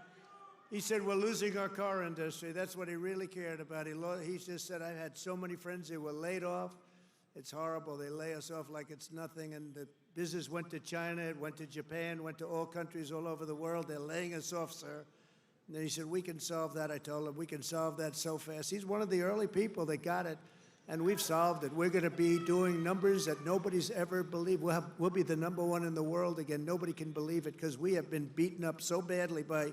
He said, we're losing our car industry. That's what he really cared about. He just said, I've had so many friends who were laid off. It's horrible. They lay us off like it's nothing. And the business went to China, it went to Japan, went to all countries all over the world. They're laying us off, sir. And then he said, we can solve that. I told him, we can solve that so fast. He's one of the early people that got it. And we've solved it. We're going to be doing numbers that nobody's ever believed. We'll be the #1 in the world again. Nobody can believe it because we have been beaten up so badly by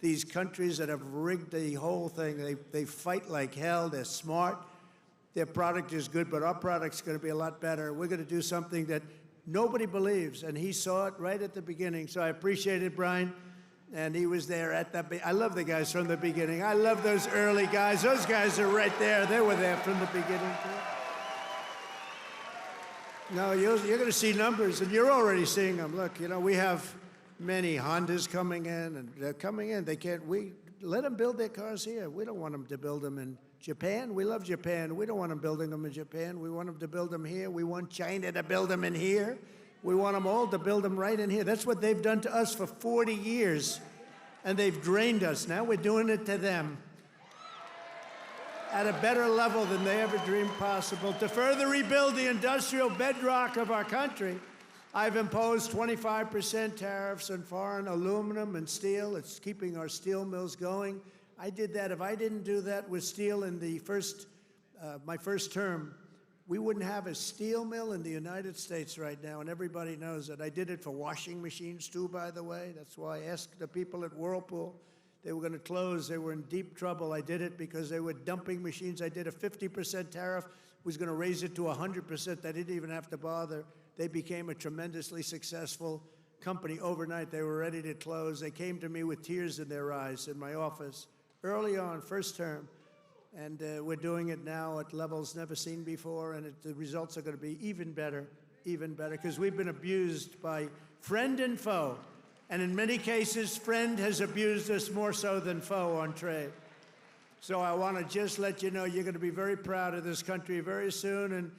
these countries that have rigged the whole thing. They fight like hell. They're smart. Their product is good, but our product's going to be a lot better. We're going to do something that nobody believes, and he saw it right at the beginning. So I appreciate it, Brian. And he was there at the I love the guys from the beginning. I love those early guys. Those guys are right there. They were there from the beginning, too. No, you're going to see numbers, and you're already seeing them. Look, you know, we have many Hondas coming in, and they're coming in. We let them build their cars here. We don't want them to build them in Japan. We love Japan. We don't want them building them in Japan. We want them to build them here. We want China to build them in here. We want them all to build them right in here. That's what they've done to us for 40 years, and they've drained us. Now we're doing it to them at a better level than they ever dreamed possible. To further rebuild the industrial bedrock of our country, I've imposed 25% tariffs on foreign aluminum and steel. It's keeping our steel mills going. I did that. If I didn't do that with steel in my first term, we wouldn't have a steel mill in the United States right now, and everybody knows it. I did it for washing machines, too, by the way. That's why I asked the people at Whirlpool. They were going to close. They were in deep trouble. I did it because they were dumping machines. I did a 50% tariff, was going to raise it to 100%. They didn't even have to bother. They became a tremendously successful company overnight. They were ready to close. They came to me with tears in their eyes in my office early on, first term. And we're doing it now at levels never seen before, and the results are going to be even better, because we've been abused by friend and foe. And in many cases, friend has abused us more so than foe on trade. So I want to just let you know you're going to be very proud of this country very soon. And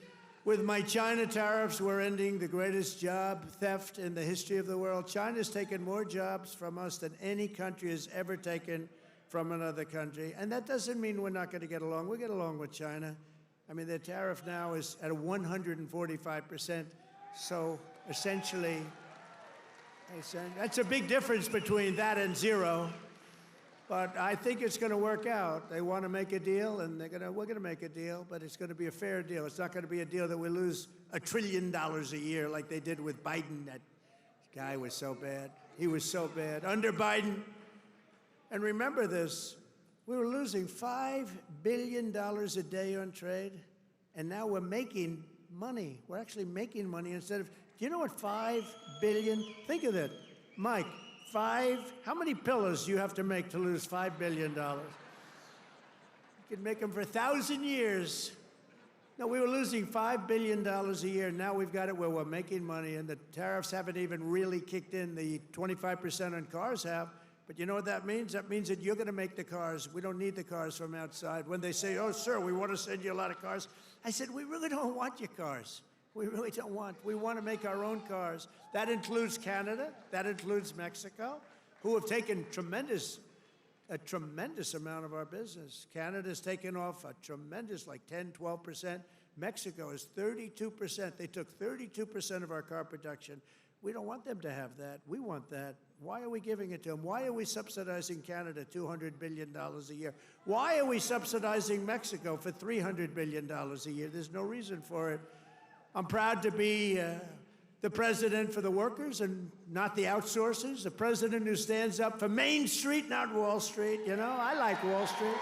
with my China tariffs, we're ending the greatest job theft in the history of the world. China's taken more jobs from us than any country has ever taken from another country. And that doesn't mean we're not going to get along. We get along with China. I mean, their tariff now is at 145%. So essentially, that's a big difference between that and zero. But I think it's going to work out. They want to make a deal, and we're going to make a deal, but it's going to be a fair deal. It's not going to be a deal that we lose $1 trillion a year like they did with Biden. That guy was so bad. He was so bad. Under Biden, and remember this, we were losing $5 billion a day on trade, and now we're making money. We're actually making money instead of, do you know what $5 billion, think of that, Mike, how many pillows do you have to make to lose $5 billion? You can make them for 1,000 years. No, we were losing $5 billion a year. Now we've got it where we're making money, and the tariffs haven't even really kicked in. The 25% on cars have. But you know what that means? That means that you're going to make the cars. We don't need the cars from outside. When they say, oh, sir, we want to send you a lot of cars, I said, we really don't want your cars. We really don't want. We want to make our own cars. That includes Canada. That includes Mexico, who have taken a tremendous amount of our business. Canada's taken off a tremendous, like 10, 12%. Mexico is 32%. They took 32% of our car production. We don't want them to have that. We want that. Why are we giving it to them? Why are we subsidizing Canada $200 billion a year? Why are we subsidizing Mexico for $300 billion a year? There's no reason for it. I'm proud to be the president for the workers and not the outsourcers, the president who stands up for Main Street, not Wall Street. You know, I like Wall Street.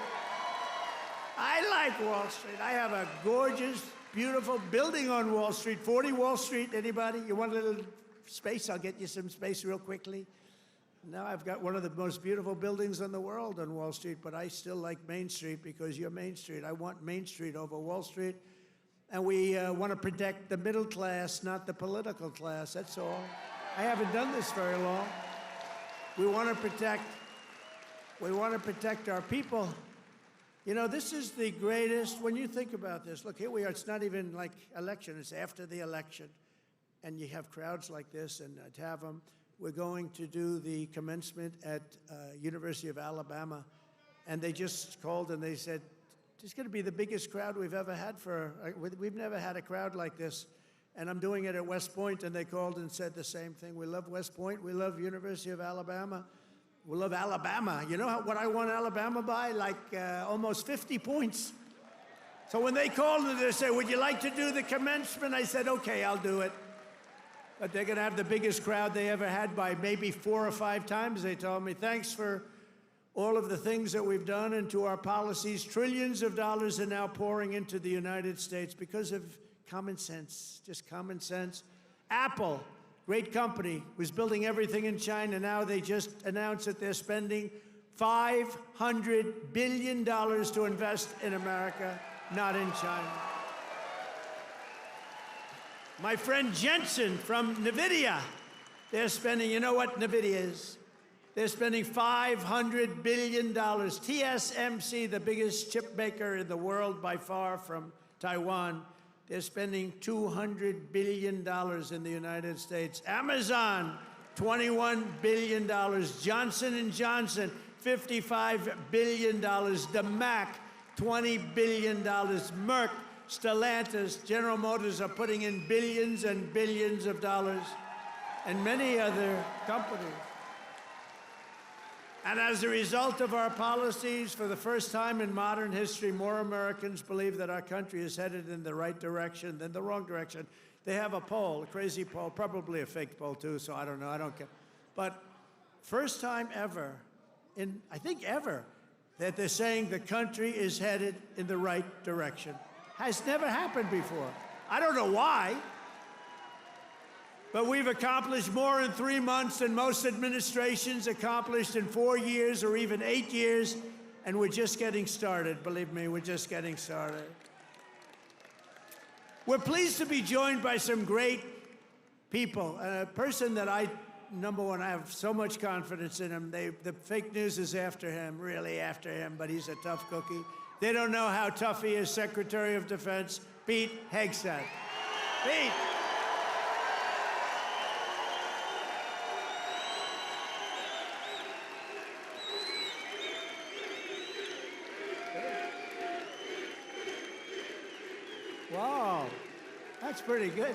I like Wall Street. I have a gorgeous, beautiful building on Wall Street, 40 Wall Street. Anybody? You want a little space? I'll get you some space real quickly. Now I've got one of the most beautiful buildings in the world on Wall Street, but I still like Main Street because you're Main Street. I want Main Street over Wall Street. And we want to protect the middle class, not the political class. That's all. I haven't done this very long. We want to protect our people. You know, this is the greatest, when you think about this, look, here we are, it's not even like election, it's after the election. And you have crowds like this, and to have them, we're going to do the commencement at University of Alabama. And they just called and they said, it's going to be the biggest crowd we've ever had we've never had a crowd like this. And I'm doing it at West Point, and they called and said the same thing. We love West Point, we love University of Alabama. We love Alabama. You know what I won Alabama by? Like almost 50 points. So when they called and they said, would you like to do the commencement? I said, okay, I'll do it. But they're going to have the biggest crowd they ever had by maybe 4 or 5 times. They told me, thanks for all of the things that we've done and to our policies. Trillions of dollars are now pouring into the United States because of common sense, just common sense. Apple, great company, was building everything in China. Now they just announced that they're spending $500 billion to invest in America, not in China. My friend Jensen from NVIDIA, they're spending, you know what NVIDIA is? They're spending $500 billion. TSMC, the biggest chip maker in the world by far from Taiwan, they're spending $200 billion in the United States. Amazon, $21 billion. Johnson & Johnson, $55 billion. The Mac, $20 billion. Merck, Stellantis, General Motors are putting in billions and billions of dollars, and many other companies. And as a result of our policies, for the first time in modern history, more Americans believe that our country is headed in the right direction than the wrong direction. They have a poll, a crazy poll, probably a fake poll too, so I don't know, I don't care. But first time ever, I think ever, that they're saying the country is headed in the right direction. Has never happened before. I don't know why, but we've accomplished more in 3 months than most administrations accomplished in 4 years or even 8 years, and we're just getting started. Believe me, we're just getting started. We're pleased to be joined by some great people. A person that number one, I have so much confidence in him. The fake news is after him, really after him, but he's a tough cookie. They don't know how tough he is, Secretary of Defense, Pete Hegseth. Pete. Wow, that's pretty good.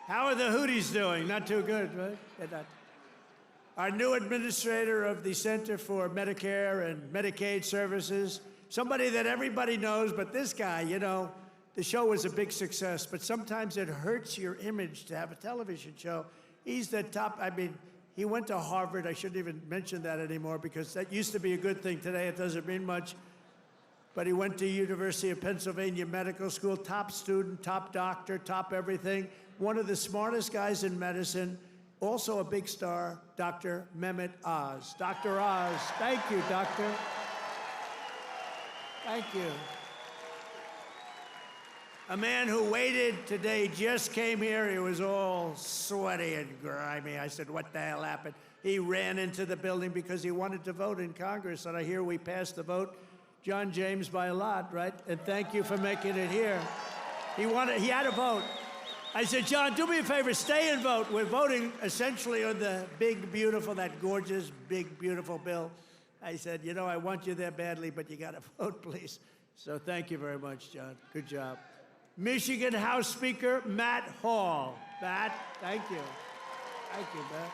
How are the Houthis doing? Not too good, right? Our new administrator of the Center for Medicare and Medicaid Services, somebody that everybody knows, but this guy, you know, the show was a big success, but sometimes it hurts your image to have a television show. He's the top, I mean, he went to Harvard. I shouldn't even mention that anymore because that used to be a good thing. Today it doesn't mean much. But he went to University of Pennsylvania Medical School, top student, top doctor, top everything. One of the smartest guys in medicine, also a big star, Dr. Mehmet Oz. Dr. Oz, thank you, doctor. Thank you. A man who waited today just came here. He was all sweaty and grimy. I said, what the hell happened? He ran into the building because he wanted to vote in Congress, and I hear we passed the vote. John James by a lot, right? And thank you for making it here. He had a vote. I said, John, do me a favor, stay and vote. We're voting essentially on the big, beautiful, that gorgeous, big, beautiful bill. I said, you know, I want you there badly, but you got to vote, please. So thank you very much, John. Good job. Michigan House Speaker Matt Hall. Matt, thank you. Thank you, Matt.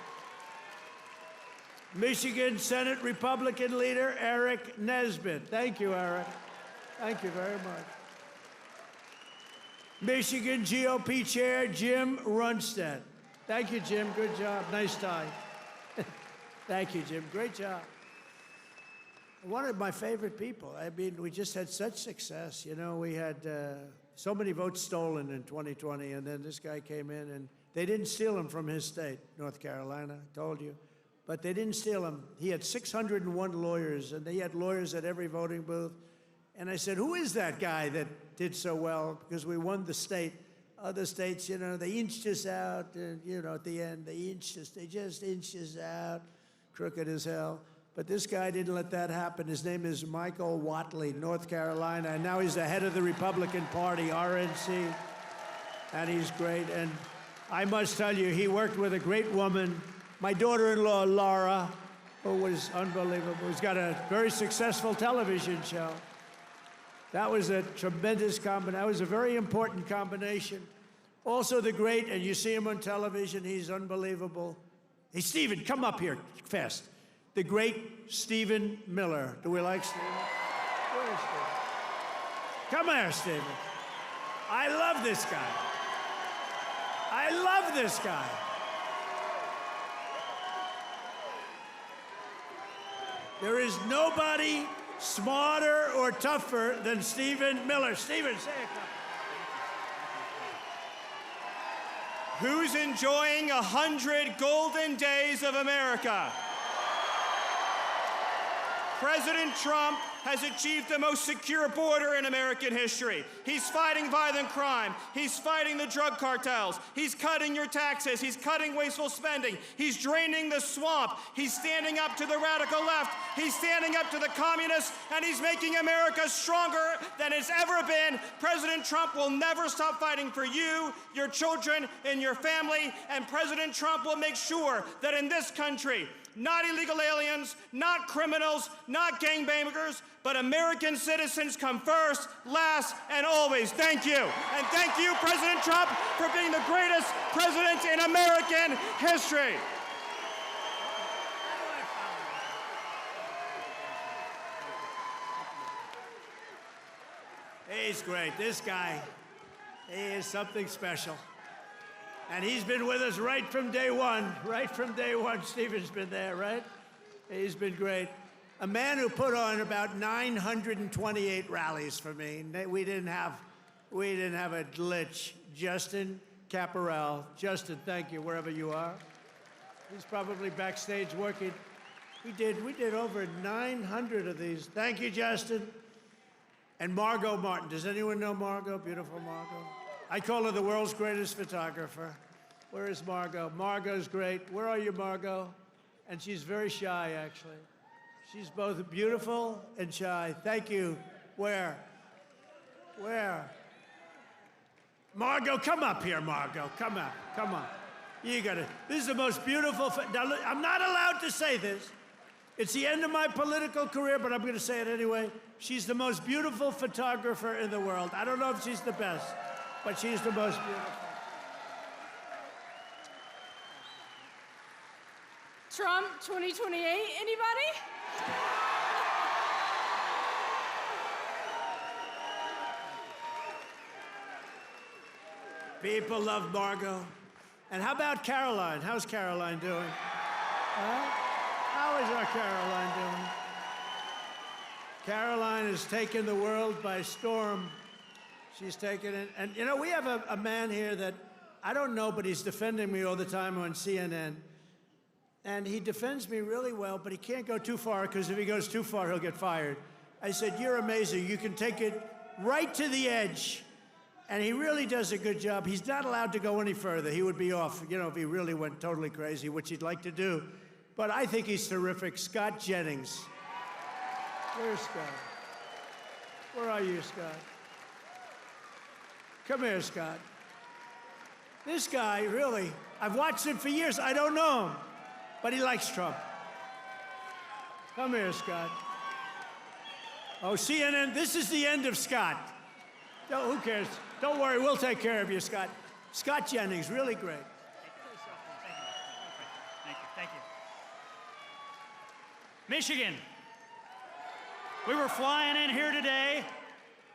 Michigan Senate Republican leader Eric Nesbitt. Thank you, Eric. Thank you very much. Michigan GOP Chair Jim Runstead. Thank you, Jim. Good job. Nice tie. Thank you, Jim. Great job. One of my favorite people. I mean, we just had such success. You know, we had so many votes stolen in 2020, and then this guy came in, and they didn't steal them from his state, North Carolina, I told you. But they didn't steal him. He had 601 lawyers, and he had lawyers at every voting booth. And I said, who is that guy that did so well? Because we won the state. Other states, you know, they inched us out, and, you know, at the end, they just inched us out, crooked as hell. But this guy didn't let that happen. His name is Michael Whatley, North Carolina, and now he's the head of the Republican Party, RNC, and he's great. And I must tell you, he worked with a great woman, my daughter-in-law, Laura, who was unbelievable. He's got a very successful television show. That was a tremendous combination. That was a very important combination. Also the great, and you see him on television, he's unbelievable. Hey, Stephen, come up here fast. The great Stephen Miller. Do we like Stephen? Where is Stephen? Come here, Stephen. I love this guy. I love this guy. There is nobody smarter or tougher than Stephen Miller. Stephen, say a couple. Who's enjoying 100 golden days of America? President Trump has achieved the most secure border in American history. He's fighting violent crime. He's fighting the drug cartels. He's cutting your taxes. He's cutting wasteful spending. He's draining the swamp. He's standing up to the radical left. He's standing up to the communists, and he's making America stronger than it's ever been. President Trump will never stop fighting for you, your children, and your family, and President Trump will make sure that in this country, not illegal aliens, not criminals, not gangbangers, but American citizens come first, last, and always. Thank you. And thank you, President Trump, for being the greatest president in American history. He's great. This guy, he is something special. And he's been with us right from day one. Right from day one, Stephen's been there, right? He's been great. A man who put on about 928 rallies for me. We didn't have a glitch. Justin Caparel. Justin, thank you, wherever you are. He's probably backstage working. We did over 900 of these. Thank you, Justin. And Margot Martin. Does anyone know Margot? Beautiful Margot. I call her the world's greatest photographer. Where is Margot? Margot's great. Where are you, Margot? And she's very shy, actually. She's both beautiful and shy. Thank you. Where? Where? Margot, come up here, Margot. Come up. Come on. You got it. This is the most beautiful. Now, look, I'm not allowed to say this. It's the end of my political career, but I'm going to say it anyway. She's the most beautiful photographer in the world. I don't know if she's the best, but she's the most beautiful. Trump 2028, anybody? People love Margot. And how about Caroline? How's Caroline doing? Huh? How is our Caroline doing? Caroline has taken the world by storm. She's taken it. And, you know, we have a man here that I don't know, but he's defending me all the time on CNN. And he defends me really well, but he can't go too far, because if he goes too far, he'll get fired. I said, you're amazing. You can take it right to the edge. And he really does a good job. He's not allowed to go any further. He would be off, you know, if he really went totally crazy, which he'd like to do. But I think he's terrific. Scott Jennings. Where's Scott? Where are you, Scott? Come here, Scott. This guy, really, I've watched him for years. I don't know him, but he likes Trump. Come here, Scott. Oh, CNN, this is the end of Scott. No, who cares? Don't worry, we'll take care of you, Scott. Scott Jennings, really great. Thank you. Michigan. We were flying in here today,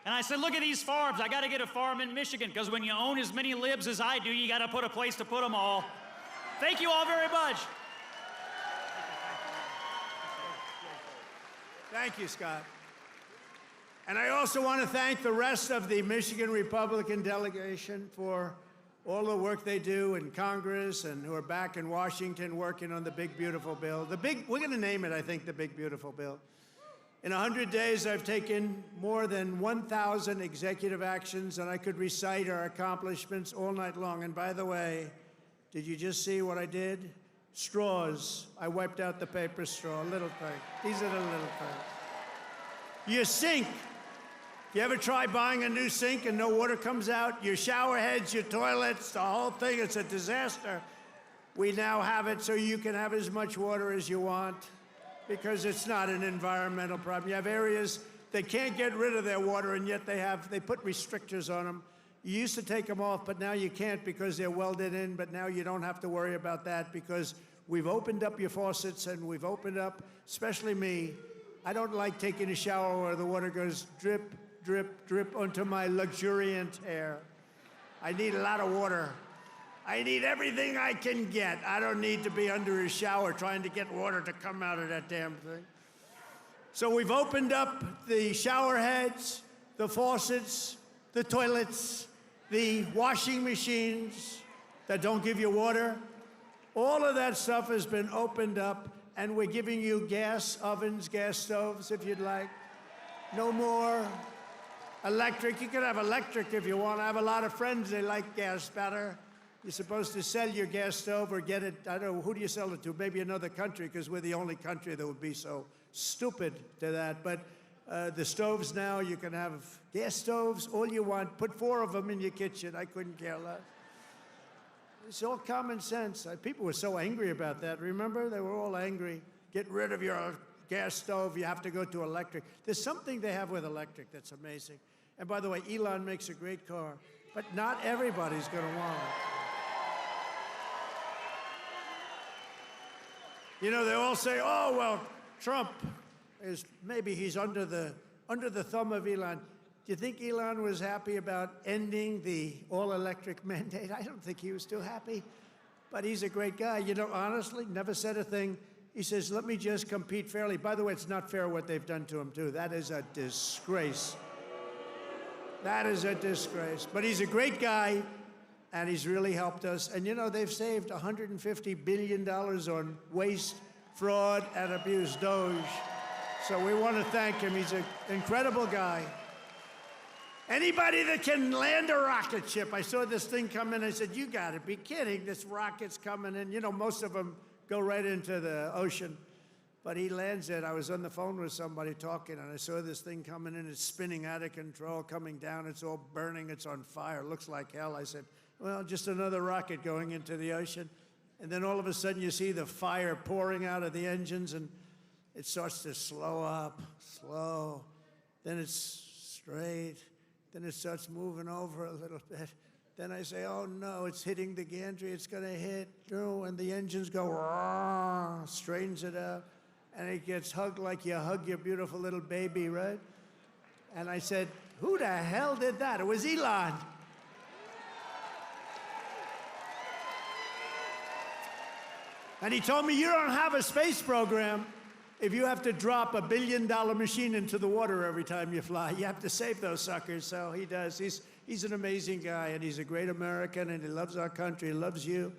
and I said, look at these farms. I got to get a farm in Michigan, because when you own as many libs as I do, you got to put a place to put them all. Thank you all very much. Thank you, Scott. And I also want to thank the rest of the Michigan Republican delegation for all the work they do in Congress, and who are back in Washington working on the big, beautiful bill. We're going to name it, I think, the big, beautiful bill. In 100 days, I've taken more than 1,000 executive actions, and I could recite our accomplishments all night long. And by the way, did you just see what I did? straws. I wiped out the paper straw, little thing. These are the little things. Your sink. You ever try buying a new sink and no water comes out? Your shower heads, your toilets, the whole thing, it's a disaster. We now have it so you can have as much water as you want because it's not an environmental problem. You have areas that can't get rid of their water and yet they put restrictors on them. You used to take them off, but now you can't because they're welded in, but now you don't have to worry about that because we've opened up your faucets and we've opened up, especially me. I don't like taking a shower where the water goes drip, drip, drip onto my luxuriant hair. I need a lot of water. I need everything I can get. I don't need to be under a shower trying to get water to come out of that damn thing. So we've opened up the shower heads, the faucets, the toilets, the washing machines that don't give you water. All of that stuff has been opened up, and we're giving you gas ovens, gas stoves, if you'd like. No more electric. You can have electric if you want. I have a lot of friends, they like gas better. You're supposed to sell your gas stove or get it, I don't know, who do you sell it to? Maybe another country, because we're the only country that would be so stupid to that. But the stoves now, you can have gas stoves, all you want. Put 4 of them in your kitchen. I couldn't care less. It's all common sense. People were so angry about that. Remember? They were all angry. Get rid of your gas stove. You have to go to electric. There's something they have with electric that's amazing. And by the way, Elon makes a great car, but not everybody's going to want it. You know, they all say, oh, well, Trump is, maybe he's under the thumb of Elon. Do you think Elon was happy about ending the all-electric mandate? I don't think he was too happy, but he's a great guy. You know, honestly, never said a thing. He says, let me just compete fairly. By the way, it's not fair what they've done to him, too. That is a disgrace. That is a disgrace. But he's a great guy, and he's really helped us. And, you know, they've saved $150 billion on waste, fraud, and abuse, Doge. So we want to thank him. He's an incredible guy. Anybody that can land a rocket ship, I saw this thing come in, I said, you got to be kidding, this rocket's coming in. You know, most of them go right into the ocean. But he lands it. I was on the phone with somebody talking, and I saw this thing coming in. It's spinning out of control, coming down. It's all burning. It's on fire. It looks like hell. I said, well, just another rocket going into the ocean. And then all of a sudden, you see the fire pouring out of the engines, and it starts to slow up, slow. Then it's straight. Then it starts moving over a little bit. Then I say, oh, no, it's hitting the gantry. It's going to hit. And the engines go, rah, straightens it out. And it gets hugged like you hug your beautiful little baby, right? And I said, who the hell did that? It was Elon. And he told me, you don't have a space program if you have to drop $1 billion machine into the water every time you fly. You have to save those suckers. So he does. He's an amazing guy, and he's a great American, and he loves our country. He loves you.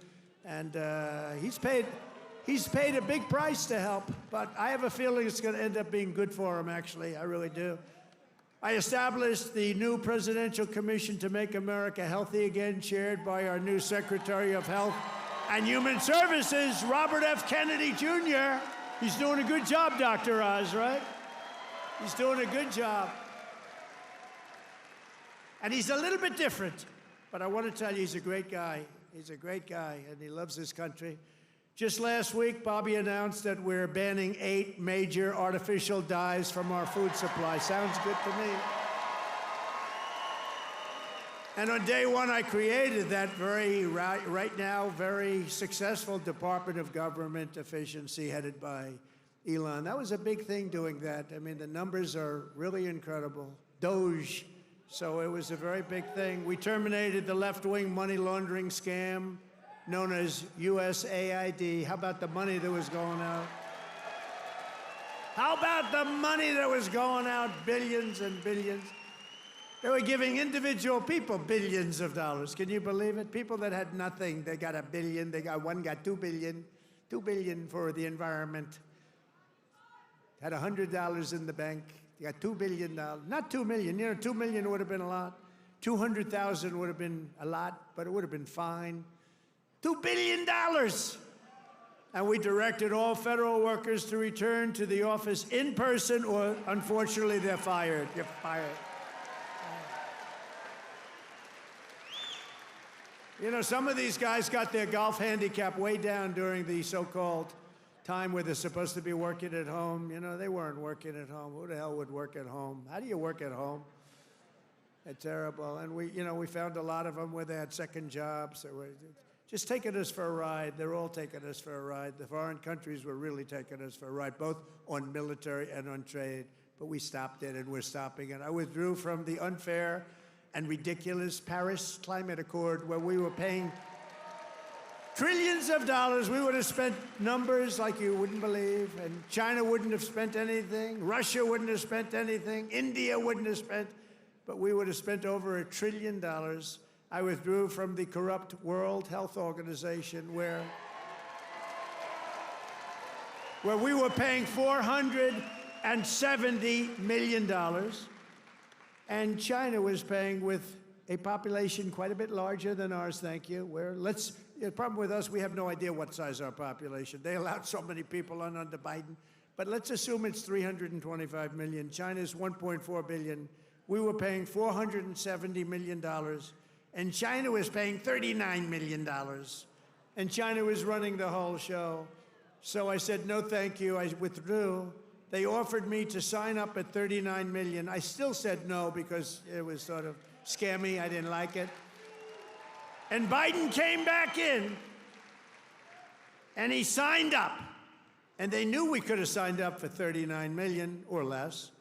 And he's paid a big price to help, but I have a feeling it's going to end up being good for him, actually. I really do. I established the new Presidential Commission to Make America Healthy Again, chaired by our new Secretary of Health and Human Services, Robert F. Kennedy, Jr. He's doing a good job, Dr. Oz, right? He's doing a good job. And he's a little bit different, but I want to tell you, he's a great guy. He's a great guy, and he loves his country. Just last week, Bobby announced that we're banning 8 major artificial dyes from our food supply. Sounds good to me. And on day one, I created that right now, very successful Department of Government Efficiency headed by Elon. That was a big thing doing that. I mean, the numbers are really incredible. Doge. So it was a very big thing. We terminated the left-wing money laundering scam known as USAID. How about the money that was going out? How about the money that was going out? Billions and billions. They were giving individual people billions of dollars. Can you believe it? People that had nothing, they got $1 billion. One got $2 billion. $2 billion for the environment. Had $100 in the bank. They got $2 billion. Not $2 million. You know, $2 million would have been a lot. 200,000 would have been a lot, but it would have been fine. $2 billion. And we directed all federal workers to return to the office in person, or unfortunately, they're fired. You're fired. You know, some of these guys got their golf handicap way down during the so-called time where they're supposed to be working at home. You know, they weren't working at home. Who the hell would work at home? How do you work at home? It's terrible. And we found a lot of them where they had second jobs. They were just taking us for a ride. They're all taking us for a ride. The foreign countries were really taking us for a ride, both on military and on trade. But we stopped it, and we're stopping it. I withdrew from the unfair and ridiculous Paris Climate Accord, where we were paying trillions of dollars. We would have spent numbers like you wouldn't believe, and China wouldn't have spent anything, Russia wouldn't have spent anything, India wouldn't have spent, but we would have spent over $1 trillion. I withdrew from the corrupt World Health Organization, where we were paying $470 million, and China was paying, with a population quite a bit larger than ours, thank you. The problem with us, we have no idea what size our population. They allowed so many people on under Biden. But let's assume it's 325 million. China's 1.4 billion. We were paying $470 million. And China was paying $39 million. And China was running the whole show. So I said, no, thank you. I withdrew. They offered me to sign up at $39 million. I still said no because it was sort of scammy. I didn't like it. And Biden came back in, and he signed up. And they knew we could have signed up for $39 million or less.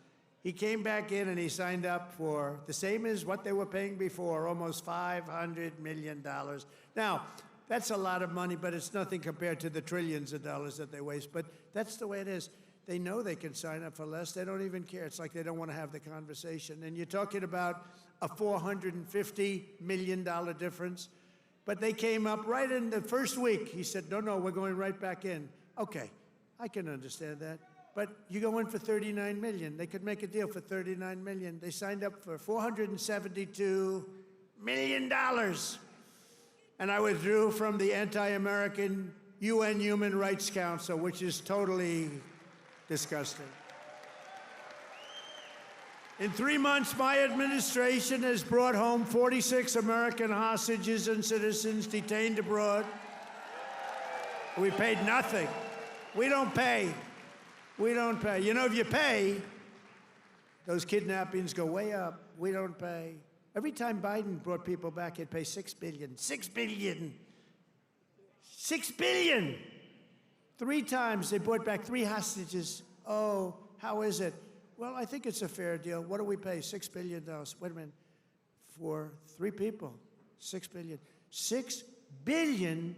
He came back in, and he signed up for the same as what they were paying before, almost $500 million. Now, that's a lot of money, but it's nothing compared to the trillions of dollars that they waste. But that's the way it is. They know they can sign up for less. They don't even care. It's like they don't want to have the conversation. And you're talking about a $450 million difference. But they came up right in the first week. He said, no, we're going right back in. Okay, I can understand that. But you go in for $39 million. They could make a deal for $39 million. They signed up for $472 million. And I withdrew from the anti-American UN Human Rights Council, which is totally disgusting. In 3 months, my administration has brought home 46 American hostages and citizens detained abroad. We paid nothing. We don't pay. We don't pay. You know, if you pay, those kidnappings go way up. We don't pay. Every time Biden brought people back, he'd pay $6 billion. $6 billion. $6 billion. 3 times they brought back 3 hostages. Oh, how is it? Well, I think it's a fair deal. What do we pay? $6 billion. Wait a minute. For 3 people, $6 billion. $6 billion.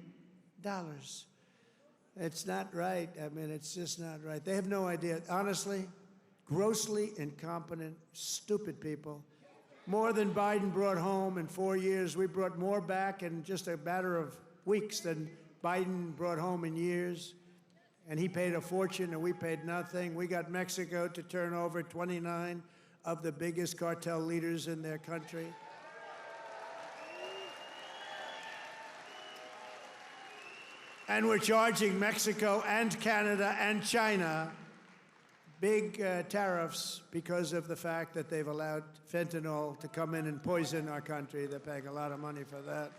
It's not right. I mean, it's just not right. They have no idea. Honestly, grossly incompetent, stupid people. More than Biden brought home in 4 years. We brought more back in just a matter of weeks than Biden brought home in years. And he paid a fortune, and we paid nothing. We got Mexico to turn over 29 of the biggest cartel leaders in their country. And we're charging Mexico and Canada and China big tariffs because of the fact that they've allowed fentanyl to come in and poison our country. They're paying a lot of money for that.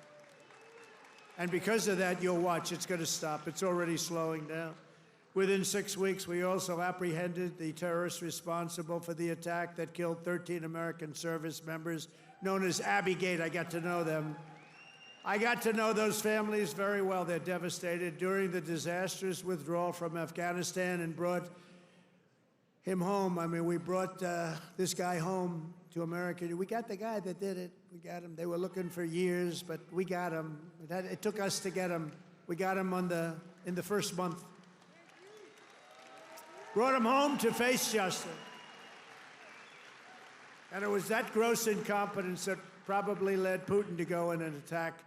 And because of that, you'll watch, it's going to stop. It's already slowing down. Within 6 weeks, we also apprehended the terrorists responsible for the attack that killed 13 American service members, known as Abbey-gate. I got to know them. I got to know those families very well. They're devastated during the disastrous withdrawal from Afghanistan and brought him home. I mean, we brought this guy home to America. We got the guy that did it. We got him. They were looking for years, but we got him. It took us to get him. We got him in the first month. Brought him home to face justice. And it was that gross incompetence that probably led Putin to go in and attack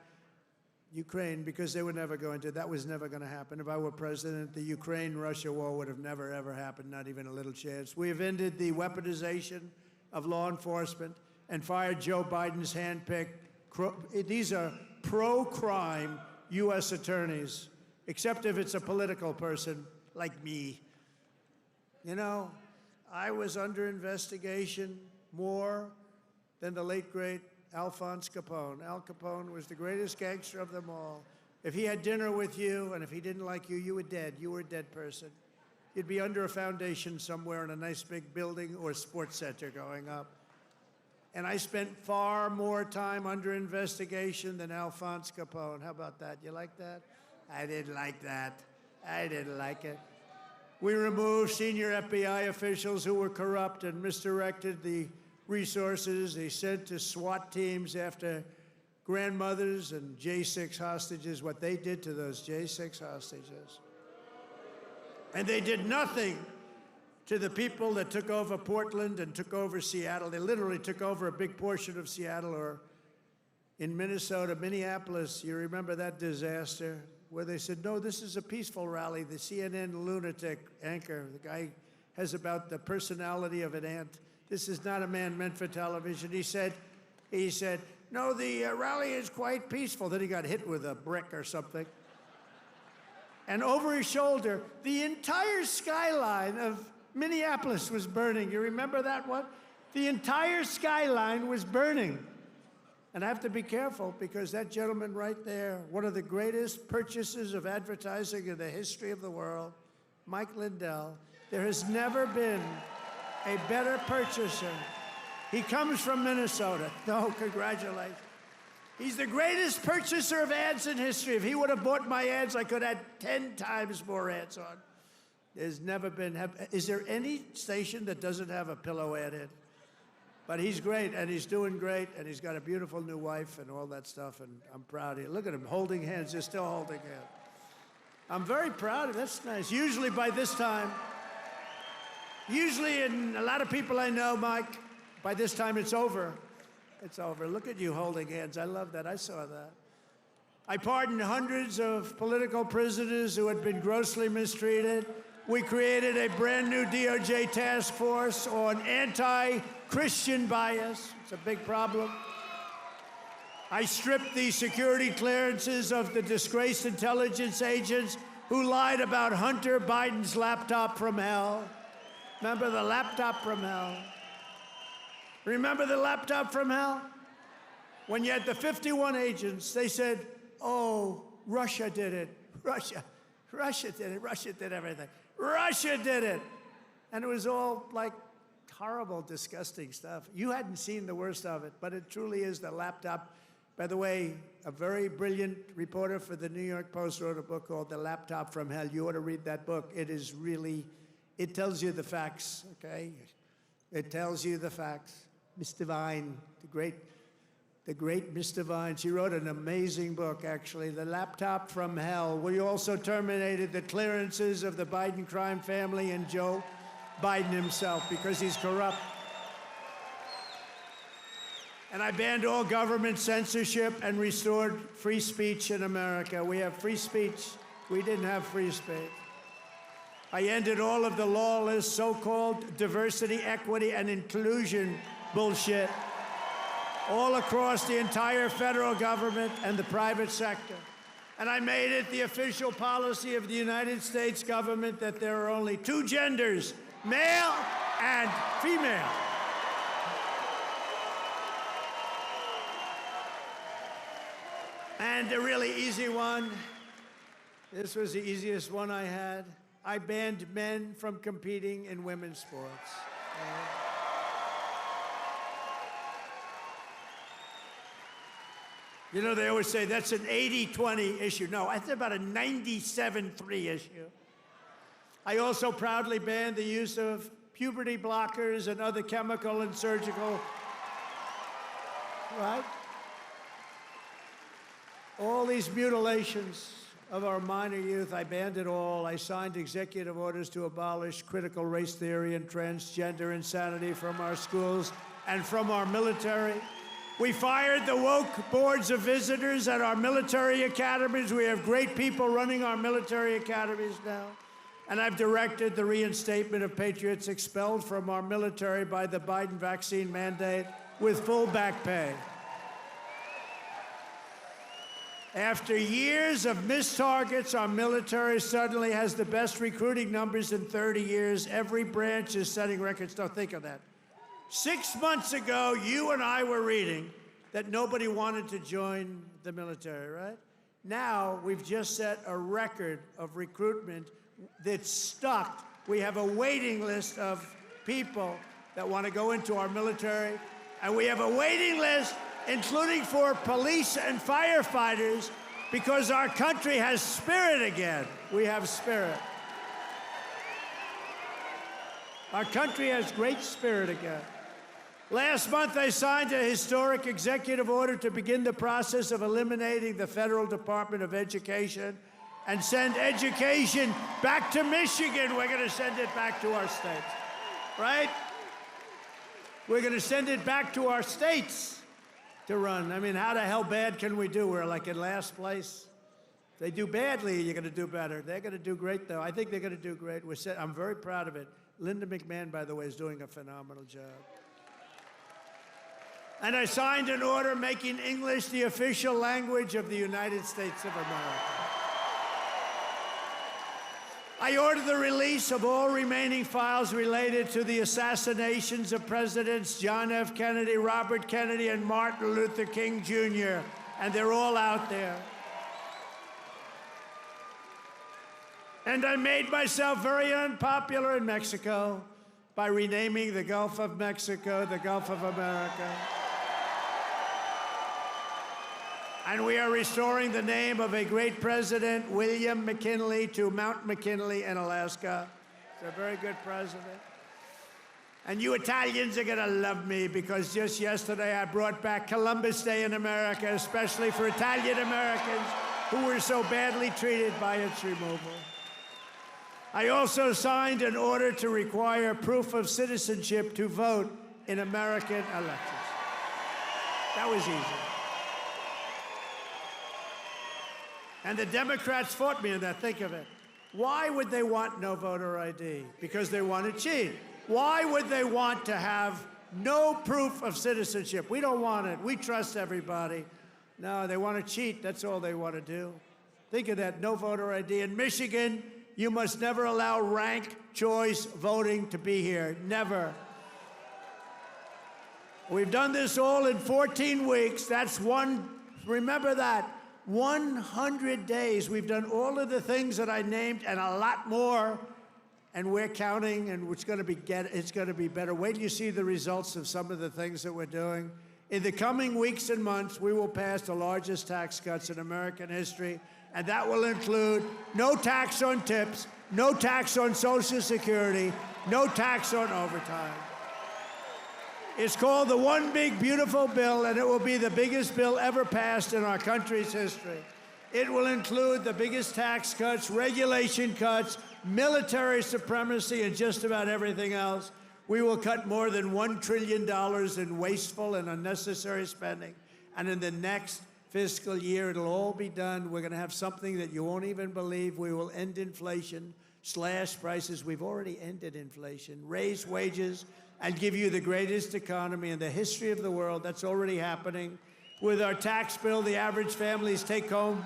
Ukraine, because they were never going to. That was never going to happen. If I were president, the Ukraine-Russia war would have never, ever happened, not even a little chance. We have ended the weaponization of law enforcement and fired Joe Biden's handpicked, these are pro-crime U.S. attorneys except if it's a political person like me. You know, I was under investigation more than the late, great Alphonse Capone. Al Capone was the greatest gangster of them all. If he had dinner with you, and if he didn't like you, you were dead. You were a dead person. You'd be under a foundation somewhere in a nice big building or sports center going up. And I spent far more time under investigation than Alphonse Capone. How about that? You like that? I didn't like that. I didn't like it. We removed senior FBI officials who were corrupt and misdirected the resources they sent to SWAT teams after grandmothers and J6 hostages, what they did to those J6 hostages. And they did nothing to the people that took over Portland and took over Seattle. They literally took over a big portion of Seattle, or in Minnesota, Minneapolis, you remember that disaster where they said, no, this is a peaceful rally. The CNN lunatic anchor, the guy has about the personality of an ant. This is not a man meant for television. He said, no, the rally is quite peaceful. Then he got hit with a brick or something. And over his shoulder, the entire skyline of Minneapolis was burning. You remember that one? The entire skyline was burning. And I have to be careful because that gentleman right there, one of the greatest purchasers of advertising in the history of the world, Mike Lindell, there has never been a better purchaser. He comes from Minnesota. No, congratulations. He's the greatest purchaser of ads in history. If he would have bought my ads, I could have had 10 times more ads on. There's never been, is there any station that doesn't have a pillow ad in? But he's great, and he's doing great, and he's got a beautiful new wife and all that stuff, and I'm proud of you. Look at him holding hands. They're still holding hands. I'm very proud of him. That's nice. Usually by this time, and a lot of people I know, Mike, by this time it's over. It's over. Look at you holding hands. I love that. I saw that. I pardoned hundreds of political prisoners who had been grossly mistreated. We created a brand new DOJ task force on anti-Christian bias. It's a big problem. I stripped the security clearances of the disgraced intelligence agents who lied about Hunter Biden's laptop from hell. Remember the laptop from hell? Remember the laptop from hell? When you had the 51 agents, they said, oh, Russia did it. Russia did it. Russia did everything. Russia did it. And it was all like horrible, disgusting stuff. You hadn't seen the worst of it, but it truly is the laptop. By the way, a very brilliant reporter for the New York Post wrote a book called The Laptop from Hell. You ought to read that book. It is really, it tells you the facts, okay? It tells you the facts. Miss Devine, the great Miss Devine, she wrote an amazing book, actually, The Laptop from Hell. We also terminated the clearances of the Biden crime family and Joe Biden himself because he's corrupt. And I banned all government censorship and restored free speech in America. We have free speech. We didn't have free speech. I ended all of the lawless so-called diversity, equity, and inclusion bullshit all across the entire federal government and the private sector. And I made it the official policy of the United States government that there are only two genders, male and female. And a really easy one, this was the easiest one I had. I banned men from competing in women's sports. You know, they always say that's an 80-20 issue. No, that's about a 97-3 issue. I also proudly banned the use of puberty blockers and other chemical and surgical, right? All these mutilations of our minor youth, I banned it all. I signed executive orders to abolish critical race theory and transgender insanity from our schools and from our military. We fired the woke boards of visitors at our military academies. We have great people running our military academies now. And I've directed the reinstatement of patriots expelled from our military by the Biden vaccine mandate with full back pay. After years of missed targets, our military suddenly has the best recruiting numbers in 30 years. Every branch is setting records. Don't think of that. 6 months ago, you and I were reading that nobody wanted to join the military, right? Now, we've just set a record of recruitment that's stuck. We have a waiting list of people that want to go into our military, and we have a waiting list including for police and firefighters, because our country has spirit again. We have spirit. Our country has great spirit again. Last month, I signed a historic executive order to begin the process of eliminating the Federal Department of Education and send education back to Michigan. We're going to send it back to our states, right? We're going to send it back to our states to run. I mean, how the hell bad can we do? We're like in last place. If they do badly, you're going to do better. They're going to do great, though. I think they're going to do great. I'm very proud of it. Linda McMahon, by the way, is doing a phenomenal job. And I signed an order making English the official language of the United States of America. I ordered the release of all remaining files related to the assassinations of Presidents John F. Kennedy, Robert Kennedy, and Martin Luther King, Jr., and they're all out there. And I made myself very unpopular in Mexico by renaming the Gulf of Mexico the Gulf of America. And we are restoring the name of a great president, William McKinley, to Mount McKinley in Alaska. He's a very good president. And you Italians are going to love me, because just yesterday I brought back Columbus Day in America, especially for Italian Americans who were so badly treated by its removal. I also signed an order to require proof of citizenship to vote in American elections. That was easy. And the Democrats fought me on that. Think of it. Why would they want no voter ID? Because they want to cheat. Why would they want to have no proof of citizenship? We don't want it. We trust everybody. No, they want to cheat. That's all they want to do. Think of that. No voter ID. In Michigan, you must never allow ranked choice voting to be here. Never. We've done this all in 14 weeks. That's one. Remember that. 100 days. We've done all of the things that I named and a lot more, and we're counting, and it's going to be better. Wait till you see the results of some of the things that we're doing. In the coming weeks and months, we will pass the largest tax cuts in American history, and that will include no tax on tips, no tax on Social Security, no tax on overtime. It's called the One Big Beautiful Bill, and it will be the biggest bill ever passed in our country's history. It will include the biggest tax cuts, regulation cuts, military supremacy, and just about everything else. We will cut more than $1 trillion in wasteful and unnecessary spending. And in the next fiscal year, it'll all be done. We're going to have something that you won't even believe. We will end inflation, slash prices. We've already ended inflation, raise wages, and give you the greatest economy in the history of the world. That's already happening. With our tax bill, the average family's take-home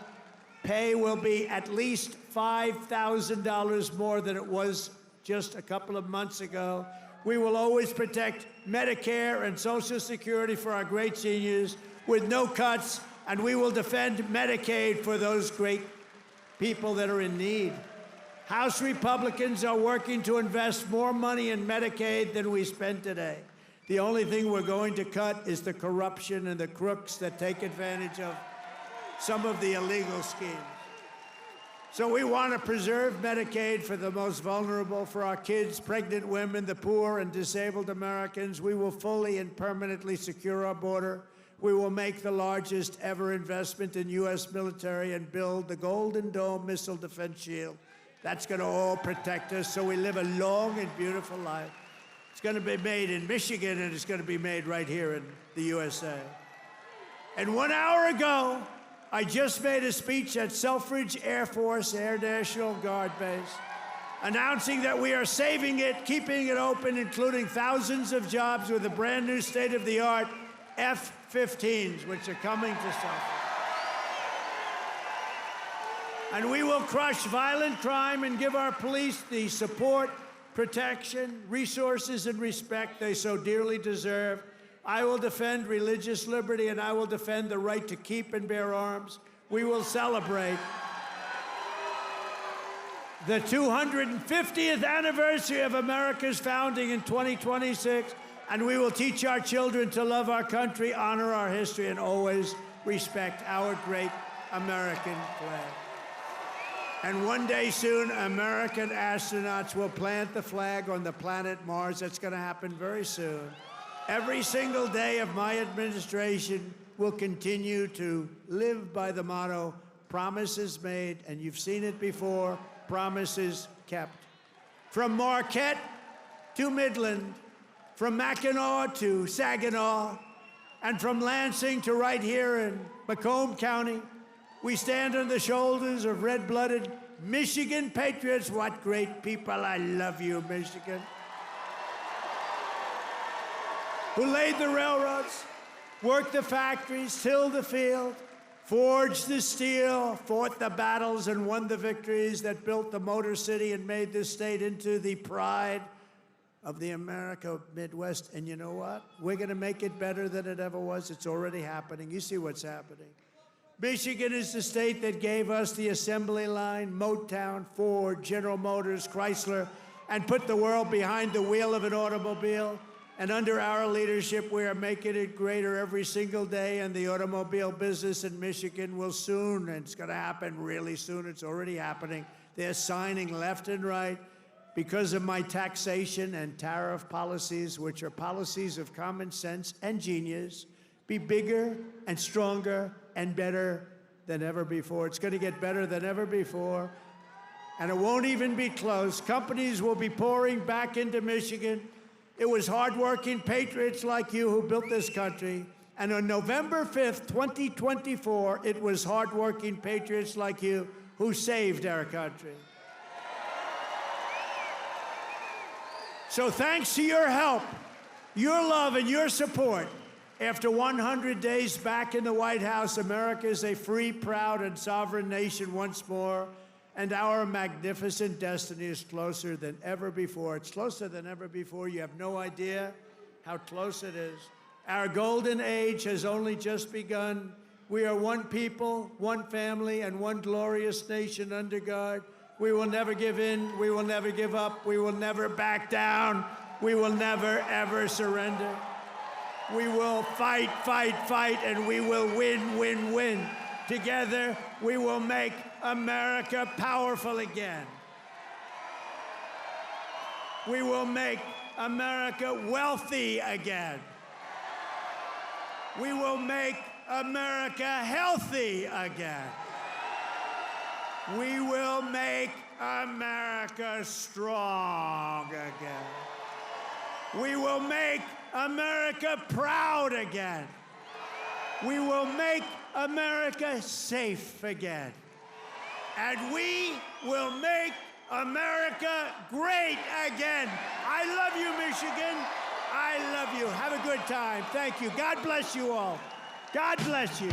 pay will be at least $5,000 more than it was just a couple of months ago. We will always protect Medicare and Social Security for our great seniors with no cuts, and we will defend Medicaid for those great people that are in need. House Republicans are working to invest more money in Medicaid than we spend today. The only thing we're going to cut is the corruption and the crooks that take advantage of some of the illegal schemes. So we want to preserve Medicaid for the most vulnerable, for our kids, pregnant women, the poor, and disabled Americans. We will fully and permanently secure our border. We will make the largest ever investment in U.S. military and build the Golden Dome missile defense shield. That's going to all protect us so we live a long and beautiful life. It's going to be made in Michigan, and it's going to be made right here in the USA. And 1 hour ago, I just made a speech at Selfridge Air Force Air National Guard Base, announcing that we are saving it, keeping it open, including thousands of jobs with the brand new state-of-the-art F-15s, which are coming to Selfridge. And we will crush violent crime and give our police the support, protection, resources, and respect they so dearly deserve. I will defend religious liberty, and I will defend the right to keep and bear arms. We will celebrate the 250th anniversary of America's founding in 2026, and we will teach our children to love our country, honor our history, and always respect our great American flag. And one day soon, American astronauts will plant the flag on the planet Mars. That's going to happen very soon. Every single day of my administration will continue to live by the motto, promises made, and you've seen it before, promises kept. From Marquette to Midland, from Mackinac to Saginaw, and from Lansing to right here in Macomb County, we stand on the shoulders of red-blooded Michigan patriots. What great people. I love you, Michigan. Who laid the railroads, worked the factories, tilled the field, forged the steel, fought the battles, and won the victories that built the Motor City and made this state into the pride of the America Midwest. And you know what? We're going to make it better than it ever was. It's already happening. You see what's happening. Michigan is the state that gave us the assembly line, Motown, Ford, General Motors, Chrysler, and put the world behind the wheel of an automobile. And under our leadership, we are making it greater every single day, and the automobile business in Michigan will soon, and it's going to happen really soon, it's already happening. They're signing left and right because of my taxation and tariff policies, which are policies of common sense and genius, be bigger and stronger and better than ever before. It's going to get better than ever before, and it won't even be close. Companies will be pouring back into Michigan. It was hardworking patriots like you who built this country. And on November 5th, 2024, it was hardworking patriots like you who saved our country. So thanks to your help, your love, and your support, after 100 days back in the White House, America is a free, proud, and sovereign nation once more. And our magnificent destiny is closer than ever before. It's closer than ever before. You have no idea how close it is. Our golden age has only just begun. We are one people, one family, and one glorious nation under God. We will never give in. We will never give up. We will never back down. We will never, ever surrender. We will fight, fight, fight, and we will win, win, win. Together, we will make America powerful again. We will make America wealthy again. We will make America healthy again. We will make America strong again. We will make America proud again. We will make America safe again. And we will make America great again. I love you, Michigan. I love you. Have a good time. Thank you. God bless you all. God bless you.